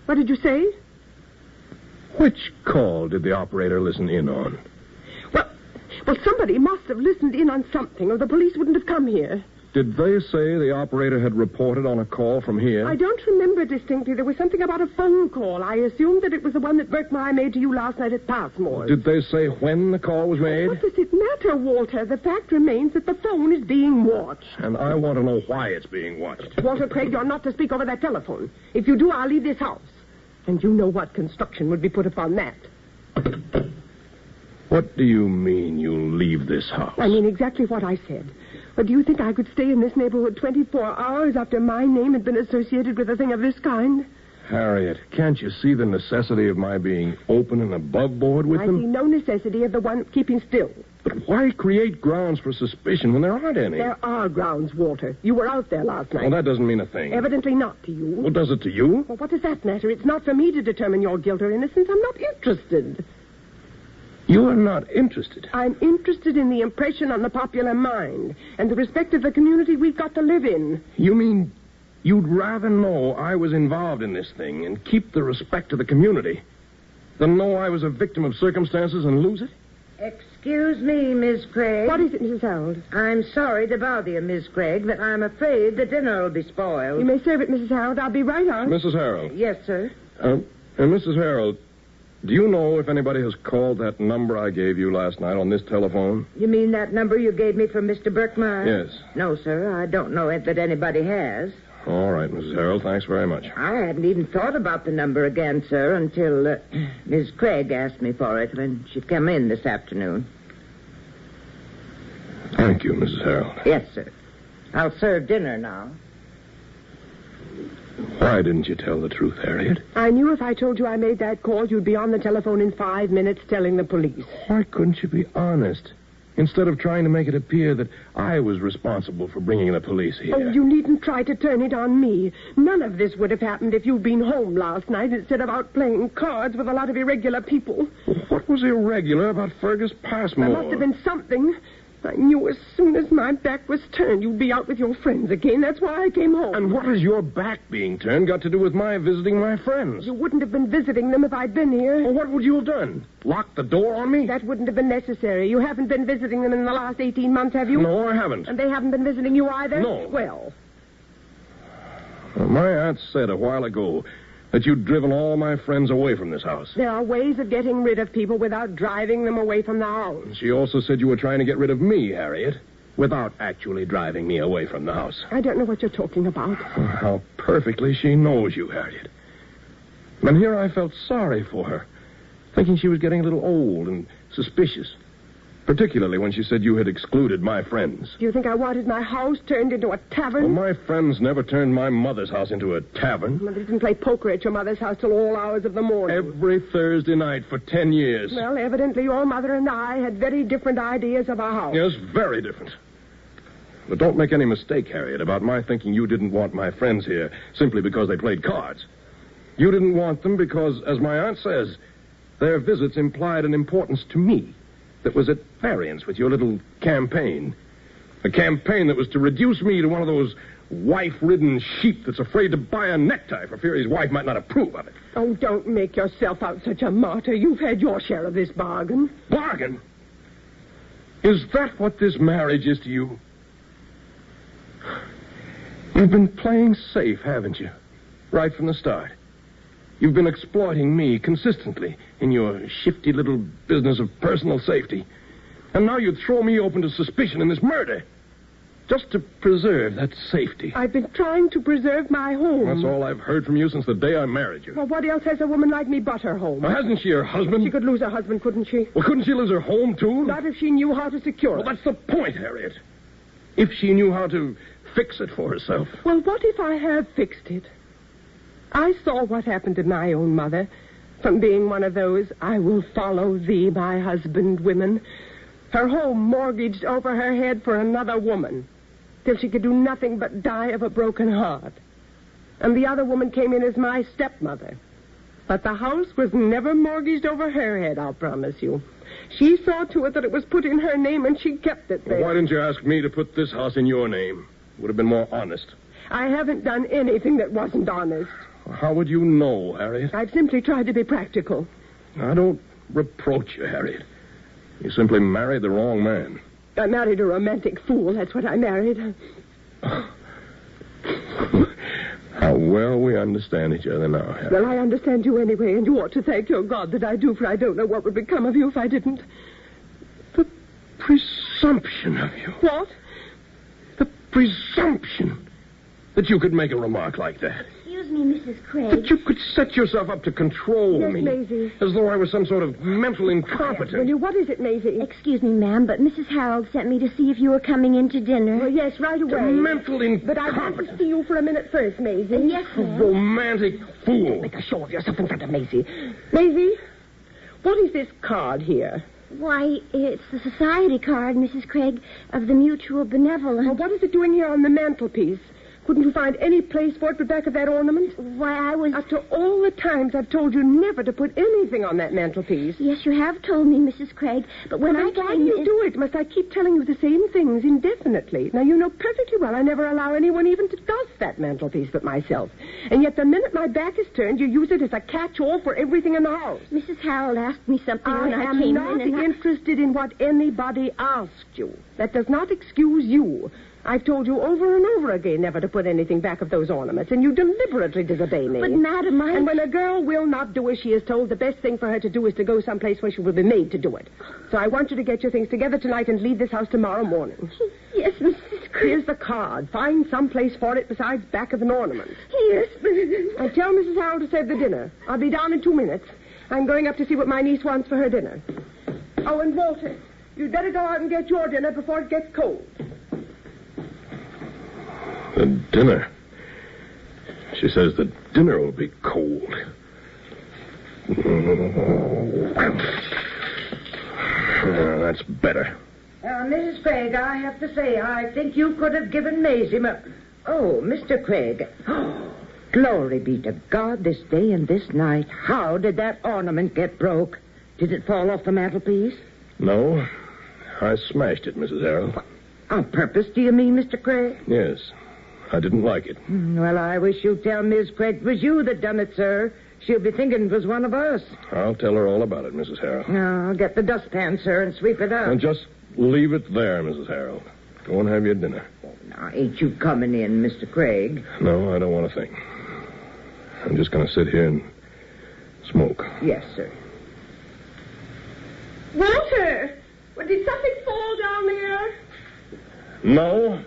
What did you say? Which call did the operator listen in on? Well, somebody must have listened in on something, or the police wouldn't have come here. Did they say the operator had reported on a call from here? I don't remember distinctly. There was something about a phone call. I assumed that it was the one that Birkmeyer made to you last night at Passmore's. Did they say when the call was made? What does it matter, Walter? The fact remains that the phone is being watched. And I want to know why it's being watched. Walter Craig, you're not to speak over that telephone. If you do, I'll leave this house. And you know what construction would be put upon that. What do you mean you'll leave this house? I mean exactly what I said. But do you think I could stay in this neighborhood 24 hours after my name had been associated with a thing of this kind? Harriet, can't you see the necessity of my being open and above board with them? I see no necessity of the one keeping still. But why create grounds for suspicion when there aren't any? There are grounds, Walter. You were out there last night. Well, that doesn't mean a thing. Evidently not to you. Well, does it to you? Well, what does that matter? It's not for me to determine your guilt or innocence. I'm not interested. You are not interested? I'm interested in the impression on the popular mind and the respect of the community we've got to live in. You mean you'd rather know I was involved in this thing and keep the respect of the community than know I was a victim of circumstances and lose it? Excuse me, Miss Craig. What is it, Mrs. Harold? I'm sorry to bother you, Miss Craig, but I'm afraid the dinner will be spoiled. You may serve it, Mrs. Harold. I'll be right out. Mrs. Harold. Yes, sir. Mrs. Harold, do you know if anybody has called that number I gave you last night on this telephone? You mean that number you gave me from Mr. Birkmeyer? Yes. No, sir. I don't know that anybody has. All right, Mrs. Harold. Thanks very much. I hadn't even thought about the number again, sir, until Miss Craig asked me for it when she came in this afternoon. Thank you, Mrs. Harold. Yes, sir. I'll serve dinner now. Why didn't you tell the truth, Harriet? I knew if I told you I made that call, you'd be on the telephone in 5 minutes telling the police. Why couldn't you be honest? Instead of trying to make it appear that I was responsible for bringing the police here. Oh, you needn't try to turn it on me. None of this would have happened if you'd been home last night instead of out playing cards with a lot of irregular people. What was irregular about Fergus Passmore? There must have been something. I knew as soon as my back was turned you'd be out with your friends again. That's why I came home. And what has your back being turned got to do with my visiting my friends? You wouldn't have been visiting them if I'd been here. Well, what would you have done? Locked the door on me? That wouldn't have been necessary. You haven't been visiting them in the last 18 months, have you? No, I haven't. And they haven't been visiting you either? No. Well, my aunt said a while ago that you'd driven all my friends away from this house. there are ways of getting rid of people without driving them away from the house. She also said you were trying to get rid of me, Harriet, without actually driving me away from the house. I don't know what you're talking about. How perfectly she knows you, Harriet. And here I felt sorry for her, thinking she was getting a little old and suspicious, particularly when she said you had excluded my friends. Do you think I wanted my house turned into a tavern? Well, my friends never turned my mother's house into a tavern. Mother didn't play poker at your mother's house till all hours of the morning. Every Thursday night for 10 years. Well, evidently your mother and I had very different ideas of a house. Yes, very different. But don't make any mistake, Harriet, about my thinking you didn't want my friends here simply because they played cards. You didn't want them because, as my aunt says, their visits implied an importance to me that was at variance with your little campaign. A campaign that was to reduce me to one of those wife-ridden sheep that's afraid to buy a necktie for fear his wife might not approve of it. Oh, don't make yourself out such a martyr. You've had your share of this bargain. Bargain? Is that what this marriage is to you? You've been playing safe, haven't you? Right from the start. You've been exploiting me consistently in your shifty little business of personal safety. And now you'd throw me open to suspicion in this murder. Just to preserve that safety. I've been trying to preserve my home. That's all I've heard from you since the day I married you. Well, what else has a woman like me but her home? Well, hasn't she her husband? She could lose her husband, couldn't she? Well, couldn't she lose her home, too? Not if she knew how to secure it. Well, that's the point, Harriet. If she knew how to fix it for herself. Well, what if I have fixed it? I saw what happened to my own mother from being one of those I will follow thee, my husband, women. Her home mortgaged over her head for another woman till she could do nothing but die of a broken heart. And the other woman came in as my stepmother. But the house was never mortgaged over her head, I'll promise you. She saw to it that it was put in her name, and she kept it there. Well, why didn't you ask me to put this house in your name? Would have been more honest. I haven't done anything that wasn't honest. How would you know, Harriet? I've simply tried to be practical. I don't reproach you, Harriet. You simply married the wrong man. I married a romantic fool. That's what I married. How well we understand each other now, Harriet. Well, I understand you anyway, and you ought to thank your God that I do, for I don't know what would become of you if I didn't. The presumption of you. What? The presumption that you could make a remark like that. Excuse me, Mrs. Craig. But you could set yourself up to control Yes, me. Maisie. As though I was some sort of mental incompetent. Will you? What is it, Maisie? Excuse me, ma'am, but Mrs. Harold sent me to see if you were coming in to dinner. Well, yes, right away. Mental But I want to see you for a minute first, Maisie. Yes, ma'am. Romantic fool. Make a show of yourself in front of Maisie. Maisie, what is this card here? Why, it's the society card, Mrs. Craig, of the Mutual Benevolence. Well, what is it doing here on the mantelpiece? Couldn't you find any place for it but back of that ornament? Why, I was... After all the times I've told you never to put anything on that mantelpiece. Yes, you have told me, Mrs. Craig, but when I Why came do you in... do it? Must I keep telling you the same things indefinitely? Now, you know perfectly well I never allow anyone even to dust that mantelpiece but myself. And yet the minute my back is turned, you use it as a catch-all for everything in the house. Mrs. Harold asked me something when I am came not in, and interested in what anybody asked you. That does not excuse you. I've told you over and over again never to put anything back of those ornaments, and you deliberately disobey me. But, Madam, And when a girl will not do as she is told, the best thing for her to do is to go someplace where she will be made to do it. So I want you to get your things together tonight and leave this house tomorrow morning. Yes, Mrs. Craig. Here's the card. Find some place for it besides back of an ornament. Yes, but... And tell Mrs. Harold to save the dinner. I'll be down in 2 minutes. I'm going up to see what my niece wants for her dinner. Oh, and Walter, you'd better go out and get your dinner before it gets cold. The dinner. She says the dinner will be cold. That's better. Mrs. Craig, I have to say, I think you could have given Maisie Oh, Mr. Craig. Glory be to God this day and this night. How did that ornament get broke? Did it fall off the mantelpiece? No, I smashed it, Mrs. Harold. On purpose, do you mean, Mr. Craig? Yes, I didn't like it. Well, I wish you'd tell Miss Craig it was you that done it, sir. She'll be thinking it was one of us. I'll tell her all about it, Mrs. Harold. Now, I'll get the dustpan, sir, and sweep it up. And just leave it there, Mrs. Harold. Go and have your dinner. Now, ain't you coming in, Mr. Craig? No, I don't want to think. I'm just going to sit here and smoke. Yes, sir. Walter! Well, did something fall down there? No,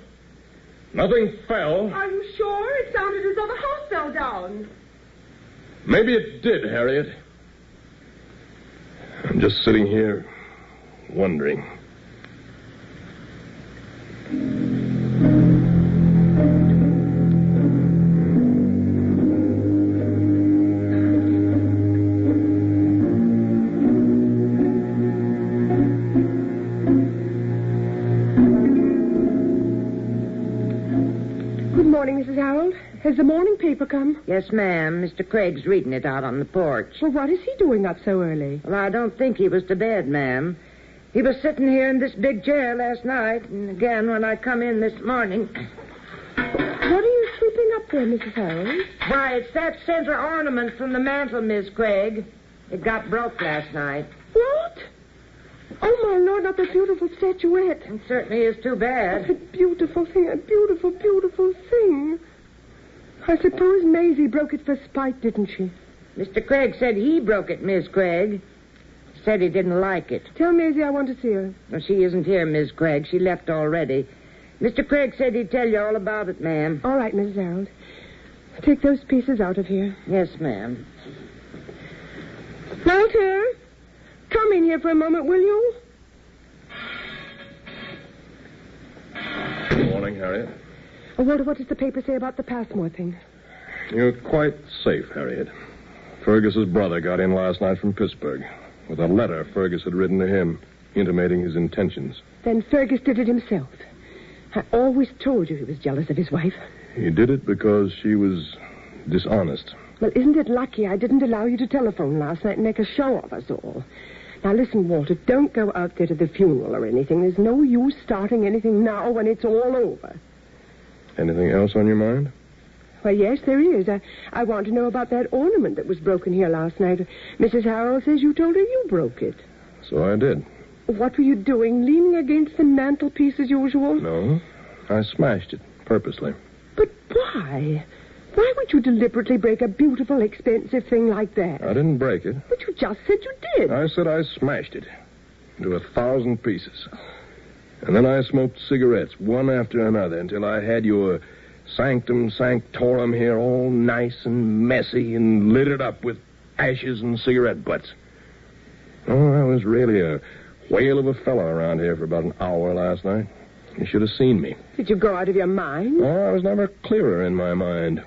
nothing fell. Are you sure? It sounded as though the house fell down. Maybe it did, Harriet. I'm just sitting here wondering. Mrs. Harold, has the morning paper come? Yes, ma'am. Mr. Craig's reading it out on the porch. Well, what is he doing up so early? Well, I don't think he was to bed, ma'am. He was sitting here in this big chair last night, and again when I come in this morning. What are you sweeping up there, Mrs. Harold? Why, it's that center ornament from the mantel, Miss Craig. It got broke last night. What? Oh, my Lord, not the beautiful statuette. It certainly is too bad. That's a beautiful thing, a beautiful, beautiful thing. I suppose Maisie broke it for spite, didn't she? Mr. Craig said he broke it, Miss Craig. Said he didn't like it. Tell Maisie I want to see her. Well, she isn't here, Miss Craig. She left already. Mr. Craig said he'd tell you all about it, ma'am. All right, Mrs. Harold. Take those pieces out of here. Yes, ma'am. Walter, come in here for a moment, will you? Good morning, Harriet. Oh, Walter, what does the paper say about the Passmore thing? You're quite safe, Harriet. Fergus's brother got in last night from Pittsburgh with a letter Fergus had written to him intimating his intentions. Then Fergus did it himself. I always told you he was jealous of his wife. He did it because she was dishonest. Well, isn't it lucky I didn't allow you to telephone last night and make a show of us all? Now, listen, Walter, don't go out there to the funeral or anything. There's no use starting anything now when it's all over. Anything else on your mind? Well, yes, there is. I want to know about that ornament that was broken here last night. Mrs. Harold says you told her you broke it. So I did. What were you doing, leaning against the mantelpiece as usual? No, I smashed it, purposely. But why? Why would you deliberately break a beautiful, expensive thing like that? I didn't break it. But you just said you did. I said I smashed it into 1,000 pieces. And then I smoked cigarettes, one after another, until I had your Sanctum sanctorum here, all nice and messy and littered up with ashes and cigarette butts. Oh, I was really a whale of a fellow around here for about an hour last night. You should have seen me. Did you go out of your mind? Oh, I was never clearer in my mind.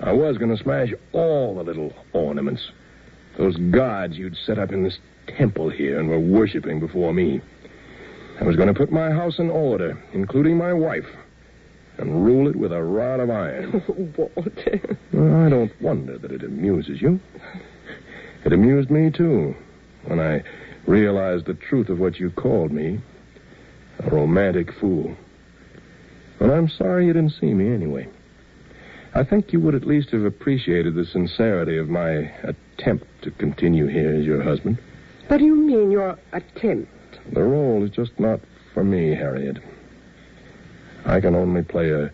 I was going to smash all the little ornaments. Those gods you'd set up in this temple here and were worshiping before me. I was going to put my house in order, including my wife, and rule it with a rod of iron. Oh, Walter. Well, I don't wonder that it amuses you. It amused me, too, when I realized the truth of what you called me, a romantic fool. But I'm sorry you didn't see me anyway. I think you would at least have appreciated the sincerity of my attempt to continue here as your husband. What do you mean, your attempt? The role is just not for me, Harriet. I can only play a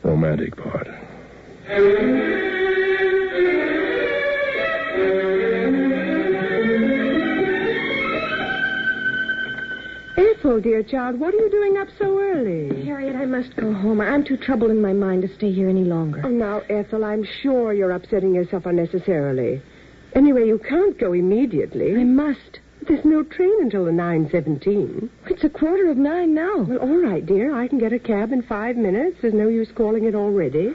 romantic part. Ethel, dear child, what are you doing up so early? Harriet, I must go home. I'm too troubled in my mind to stay here any longer. Oh, now, Ethel, I'm sure you're upsetting yourself unnecessarily. Anyway, you can't go immediately. I must. There's no train until the 9:17. It's 9:15 now. Well, all right, dear. I can get a cab in 5 minutes. There's no use calling it already.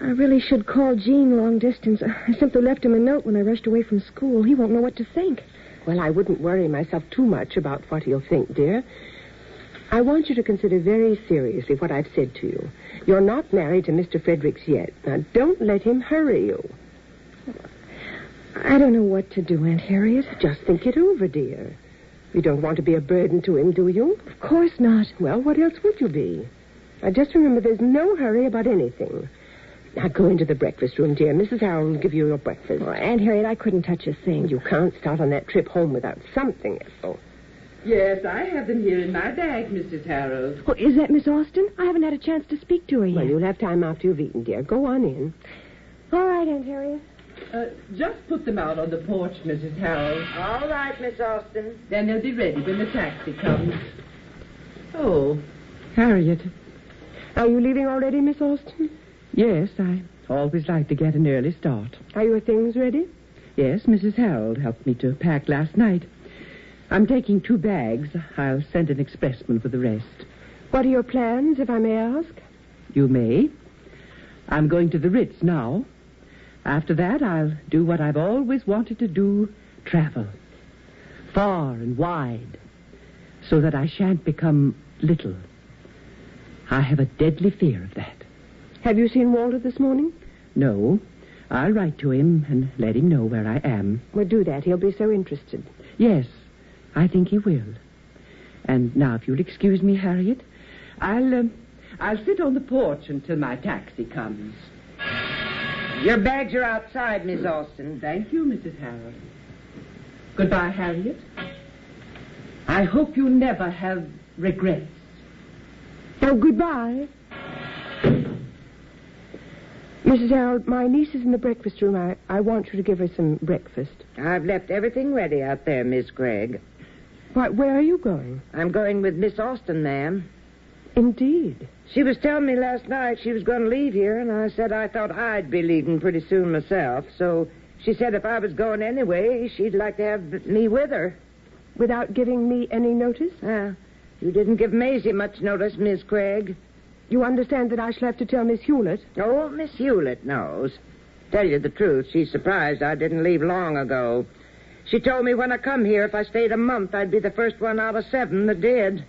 I really should call Gene long distance. I simply left him a note when I rushed away from school. He won't know what to think. Well, I wouldn't worry myself too much about what he'll think, dear. I want you to consider very seriously what I've said to you. You're not married to Mr. Fredericks yet. Now, don't let him hurry you. I don't know what to do, Aunt Harriet. Just think it over, dear. You don't want to be a burden to him, do you? Of course not. Well, what else would you be? Now, just remember, there's no hurry about anything. Now, go into the breakfast room, dear. Mrs. Harold will give you your breakfast. Oh, Aunt Harriet, I couldn't touch a thing. You can't start on that trip home without something, Ethel. Yes, I have them here in my bag, Mrs. Harold. Oh, is that Miss Austin? I haven't had a chance to speak to her yet. Well, you'll have time after you've eaten, dear. Go on in. All right, Aunt Harriet. Just put them out on the porch, Mrs. Harold. All right, Miss Austin. Then they'll be ready when the taxi comes. Oh, Harriet. Are you leaving already, Miss Austin? Yes, I always like to get an early start. Are your things ready? Yes, Mrs. Harold helped me to pack last night. I'm taking 2 bags. I'll send an expressman for the rest. What are your plans, if I may ask? You may. I'm going to the Ritz now. After that, I'll do what I've always wanted to do, travel. Far and wide. So that I shan't become little. I have a deadly fear of that. Have you seen Walter this morning? No. I'll write to him and let him know where I am. Well, do that. He'll be so interested. Yes, I think he will. And now, if you'll excuse me, Harriet, I'll sit on the porch until my taxi comes. Your bags are outside, Miss Austin. Thank you, Mrs. Harold. Goodbye, Harriet. I hope you never have regrets. Oh, goodbye. Mrs. Harold, my niece is in the breakfast room. I want you to give her some breakfast. I've left everything ready out there, Miss Craig. Why, where are you going? I'm going with Miss Austin, ma'am. Indeed. She was telling me last night she was going to leave here, and I said I thought I'd be leaving pretty soon myself. So she said if I was going anyway, she'd like to have me with her. Without giving me any notice? You didn't give Maisie much notice, Miss Craig. You understand that I shall have to tell Miss Hewlett? Oh, Miss Hewlett knows. Tell you the truth, she's surprised I didn't leave long ago. She told me when I come here, if I stayed a month, I'd be the first one out of 7 that did.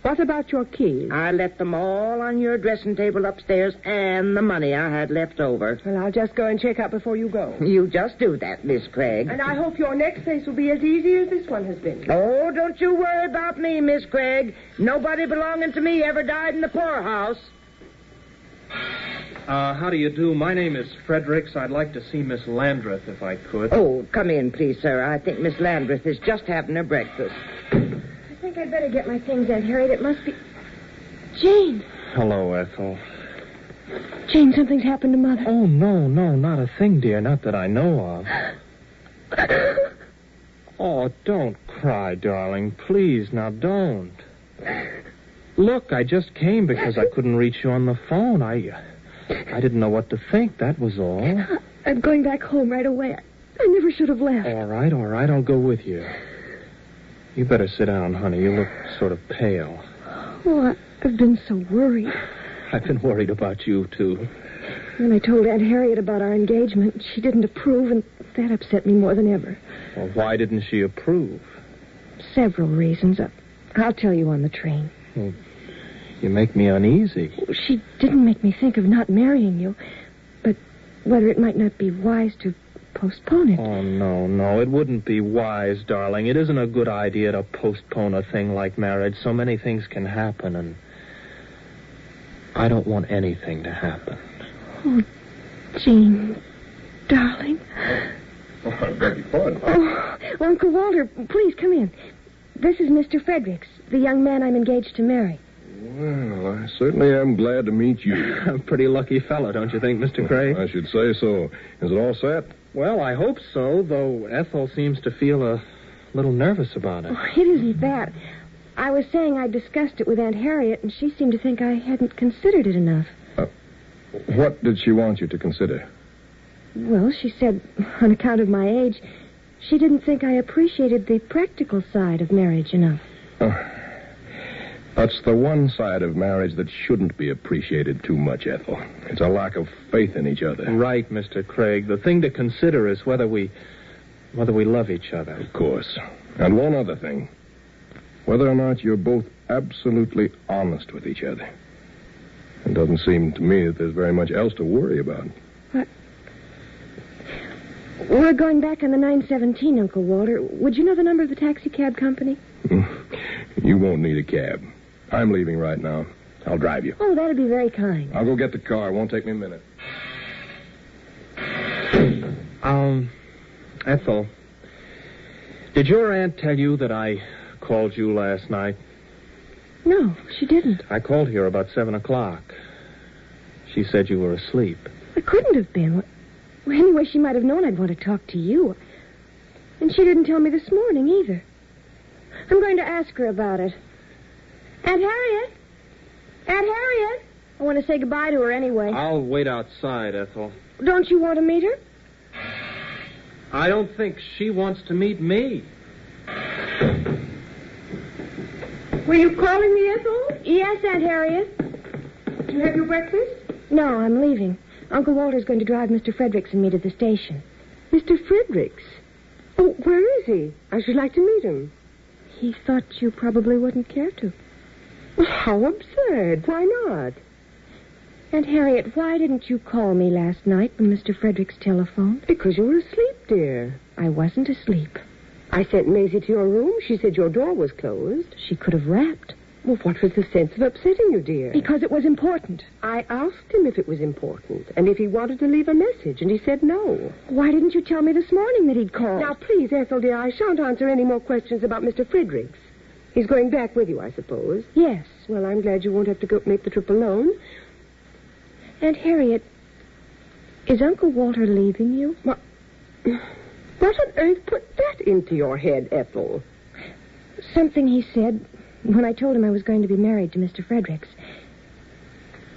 What about your keys? I left them all on your dressing table upstairs and the money I had left over. Well, I'll just go and check up before you go. You just do that, Miss Craig. And I hope your next place will be as easy as this one has been. Oh, don't you worry about me, Miss Craig. Nobody belonging to me ever died in the poorhouse. How do you do? My name is Fredericks. I'd like to see Miss Landreth, if I could. Oh, come in, please, sir. I think Miss Landreth is just having her breakfast. I think I'd better get my things, Aunt Harriet. It must be... Jane! Hello, Ethel. Jane, something's happened to Mother. Oh, no, not a thing, dear. Not that I know of. Oh, don't cry, darling. Please, now don't. Look, I just came because I couldn't reach you on the phone. I didn't know what to think, that was all. I'm going back home right away. I never should have left. All right, I'll go with you. You better sit down, honey. You look sort of pale. Oh, I've been so worried. I've been worried about you, too. When I told Aunt Harriet about our engagement, she didn't approve, and that upset me more than ever. Well, why didn't she approve? Several reasons. I'll tell you on the train. Well, you make me uneasy. She didn't make me think of not marrying you, but whether it might not be wise to postpone it. Oh, no, it wouldn't be wise, darling. It isn't a good idea to postpone a thing like marriage. So many things can happen, and I don't want anything to happen. Oh, Jean, darling. Oh, I beg your pardon. Oh, Uncle Walter, please come in. This is Mr. Fredericks, the young man I'm engaged to marry. Well, I certainly am glad to meet you. A pretty lucky fellow, don't you think, Mr. Craig? I should say so. Is it all set? Well, I hope so, though Ethel seems to feel a little nervous about it. Oh, it isn't that. I was saying I discussed it with Aunt Harriet, and she seemed to think I hadn't considered it enough. What did she want you to consider? Well, she said, on account of my age, she didn't think I appreciated the practical side of marriage enough. That's the one side of marriage that shouldn't be appreciated too much, Ethel. It's a lack of faith in each other. Right, Mr. Craig. The thing to consider is whether we love each other. Of course. And one other thing. Whether or not you're both absolutely honest with each other. It doesn't seem to me that there's very much else to worry about. What? We're going back on the 9:17, Uncle Walter. Would you know the number of the taxi cab company? You won't need a cab. I'm leaving right now. I'll drive you. Oh, that'd be very kind. I'll go get the car. It won't take me a minute. Ethel, did your aunt tell you that I called you last night? No, she didn't. I called here about 7 o'clock. She said you were asleep. It couldn't have been. Well, anyway, she might have known I'd want to talk to you. And she didn't tell me this morning either. I'm going to ask her about it. Aunt Harriet? Aunt Harriet? I want to say goodbye to her anyway. I'll wait outside, Ethel. Don't you want to meet her? I don't think she wants to meet me. Were you calling me, Ethel? Yes, Aunt Harriet. Did you have your breakfast? No, I'm leaving. Uncle Walter's going to drive Mr. Fredericks and me to the station. Mr. Fredericks? Oh, where is he? I should like to meet him. He thought you probably wouldn't care to. Well, how absurd. Why not? Aunt Harriet, why didn't you call me last night when Mr. Fredericks telephoned? Because you were asleep, dear. I wasn't asleep. I sent Maisie to your room. She said your door was closed. She could have rapped. Well, what was the sense of upsetting you, dear? Because it was important. I asked him if it was important, and if he wanted to leave a message, and he said no. Why didn't you tell me this morning that he'd called? Now, please, Ethel, dear, I shan't answer any more questions about Mr. Fredericks. He's going back with you, I suppose. Yes. Well, I'm glad you won't have to go make the trip alone. Aunt Harriet, is Uncle Walter leaving you? What on earth put that into your head, Ethel? Something he said when I told him I was going to be married to Mr. Fredericks.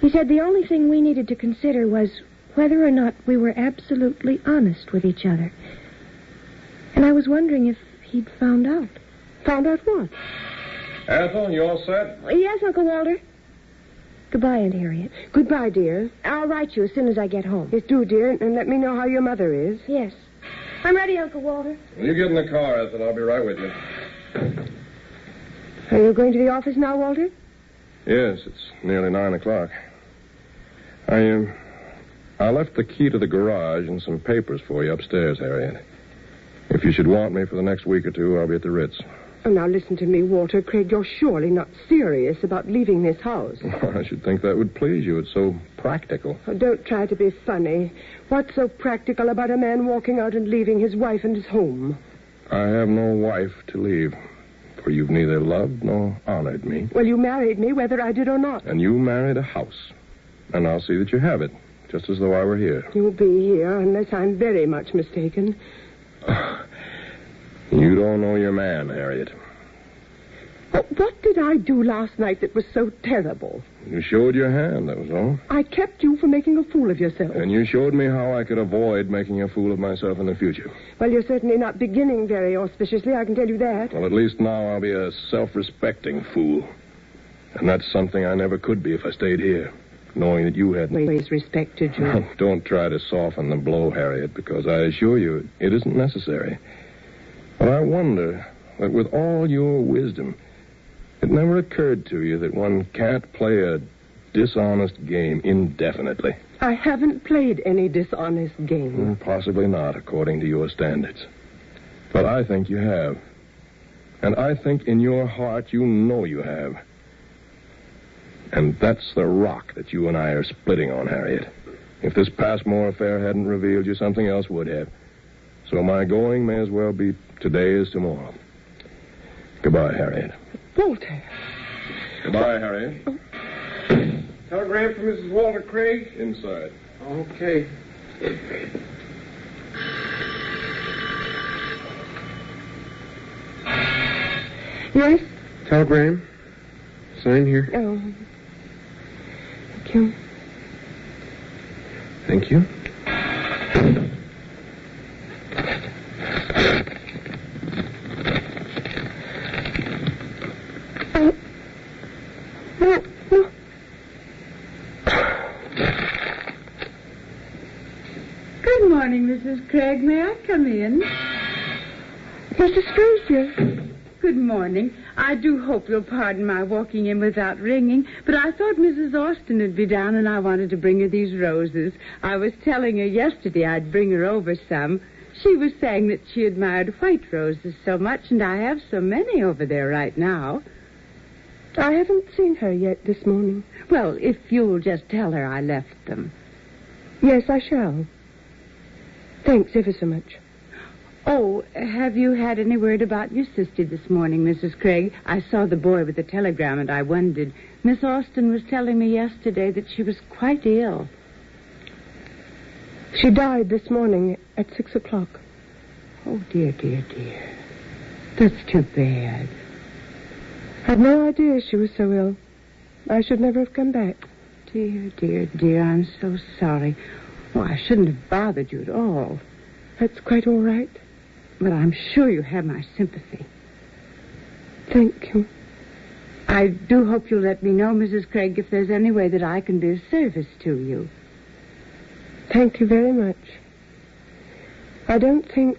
He said the only thing we needed to consider was whether or not we were absolutely honest with each other. And I was wondering if he'd found out. Found out what? Ethel, you all set? Yes, Uncle Walter. Goodbye, Aunt Harriet. Goodbye, dear. I'll write you as soon as I get home. Yes, do, dear, and let me know how your mother is. Yes. I'm ready, Uncle Walter. Well, you get in the car, Ethel. I'll be right with you. Are you going to the office now, Walter? Yes, it's nearly 9 o'clock. I left the key to the garage and some papers for you upstairs, Harriet. If you should want me for the next week or two, I'll be at the Ritz. Oh, now listen to me, Walter. Craig, you're surely not serious about leaving this house. I should think that would please you. It's so practical. Oh, don't try to be funny. What's so practical about a man walking out and leaving his wife and his home? I have no wife to leave, for you've neither loved nor honored me. Well, you married me, whether I did or not. And you married a house. And I'll see that you have it, just as though I were here. You'll be here, unless I'm very much mistaken. You don't know your man, Harriet. What did I do last night that was so terrible? You showed your hand, that was all. I kept you from making a fool of yourself. And you showed me how I could avoid making a fool of myself in the future. Well, you're certainly not beginning very auspiciously, I can tell you that. Well, at least now I'll be a self-respecting fool. And that's something I never could be if I stayed here, knowing that you hadn't always respected you. Don't try to soften the blow, Harriet, because I assure you it isn't necessary. But I wonder that with all your wisdom, it never occurred to you that one can't play a dishonest game indefinitely. I haven't played any dishonest game. Possibly not, according to your standards. But I think you have. And I think in your heart you know you have. And that's the rock that you and I are splitting on, Harriet. If this Passmore affair hadn't revealed you, something else would have. So my going may as well be today as tomorrow. Goodbye, Harriet. Walter. Goodbye, Harriet. Telegram from Mrs. Walter Craig? Inside. Okay. Yes? Telegram. Sign here. Oh. Thank you. Thank you. Good morning, Mrs. Craig. May I come in? Mrs. Fraser. Good morning. I do hope you'll pardon my walking in without ringing, but I thought Mrs. Austin would be down and I wanted to bring her these roses. I was telling her yesterday I'd bring her over some. She was saying that she admired white roses so much, and I have so many over there right now. I haven't seen her yet this morning. Well, if you'll just tell her I left them. Yes, I shall. Thanks ever so much. Oh, have you had any word about your sister this morning, Mrs. Craig? I saw the boy with the telegram, and I wondered. Miss Austin was telling me yesterday that she was quite ill. She died this morning at 6 o'clock. Oh, dear, dear, dear. That's too bad. I'd no idea she was so ill. I should never have come back. Dear, dear, dear, I'm so sorry. Oh, I shouldn't have bothered you at all. That's quite all right. But I'm sure you have my sympathy. Thank you. I do hope you'll let me know, Mrs. Craig, if there's any way that I can be of service to you. Thank you very much. I don't think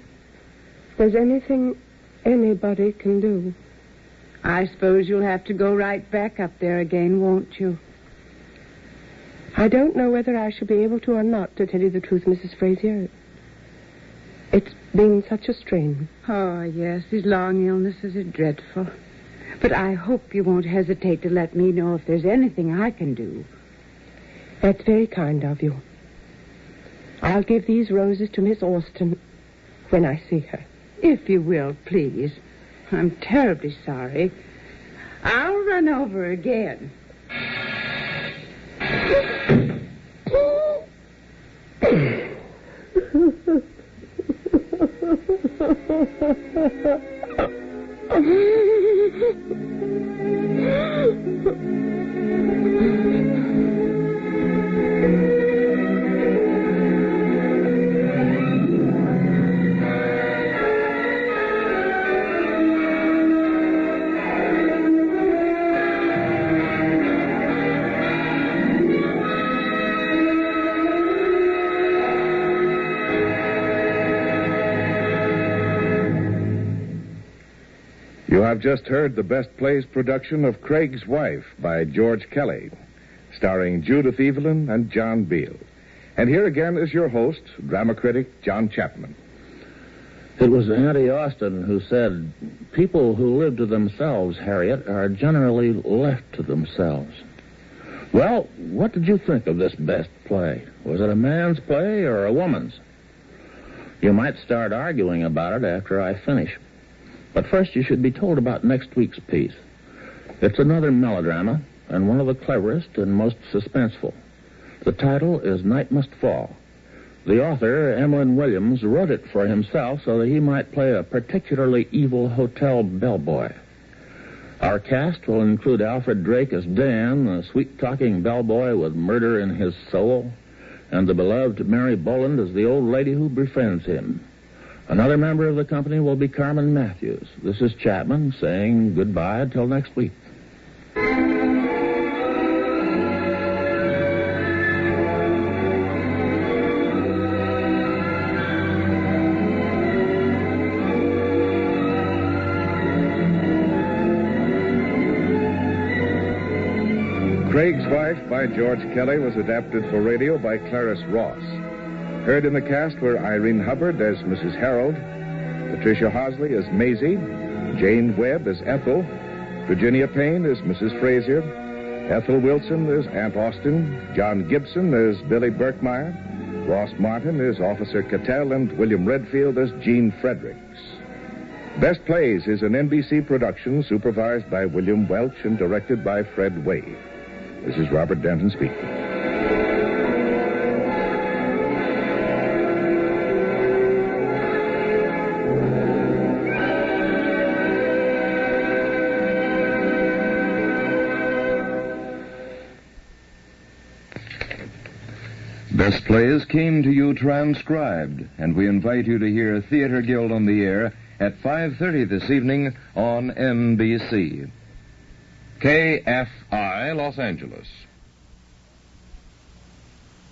there's anything anybody can do. I suppose you'll have to go right back up there again, won't you? I don't know whether I shall be able to or not, to tell you the truth, Mrs. Fraser. It's been such a strain. Oh, yes, these long illnesses are dreadful. But I hope you won't hesitate to let me know if there's anything I can do. That's very kind of you. I'll give these roses to Miss Austin when I see her. If you will, please. I'm terribly sorry. I'll run over again. You have just heard the Best Plays production of Craig's Wife by George Kelly, starring Judith Evelyn and John Beale. And here again is your host, drama critic John Chapman. It was Auntie Austin who said, people who live to themselves, Harriet, are generally left to themselves. Well, what did you think of this best play? Was it a man's play or a woman's? You might start arguing about it after I finish. But first you should be told about next week's piece. It's another melodrama, and one of the cleverest and most suspenseful. The title is Night Must Fall. The author, Emlyn Williams, wrote it for himself so that he might play a particularly evil hotel bellboy. Our cast will include Alfred Drake as Dan, the sweet-talking bellboy with murder in his soul, and the beloved Mary Boland as the old lady who befriends him. Another member of the company will be Carmen Matthews. This is Chapman saying goodbye until next week. Craig's Wife by George Kelly was adapted for radio by Clarice Ross. Heard in the cast were Irene Hubbard as Mrs. Harold, Patricia Hosley as Maisie, Jane Webb as Ethel, Virginia Payne as Mrs. Frazier, Ethel Wilson as Aunt Austin, John Gibson as Billy Berkmeyer, Ross Martin as Officer Cattell, and William Redfield as Gene Fredericks. Best Plays is an NBC production supervised by William Welch and directed by Fred Wade. This is Robert Denton speaking. Best Plays came to you transcribed, and we invite you to hear Theater Guild on the Air at 5:30 this evening on NBC. KFI, Los Angeles.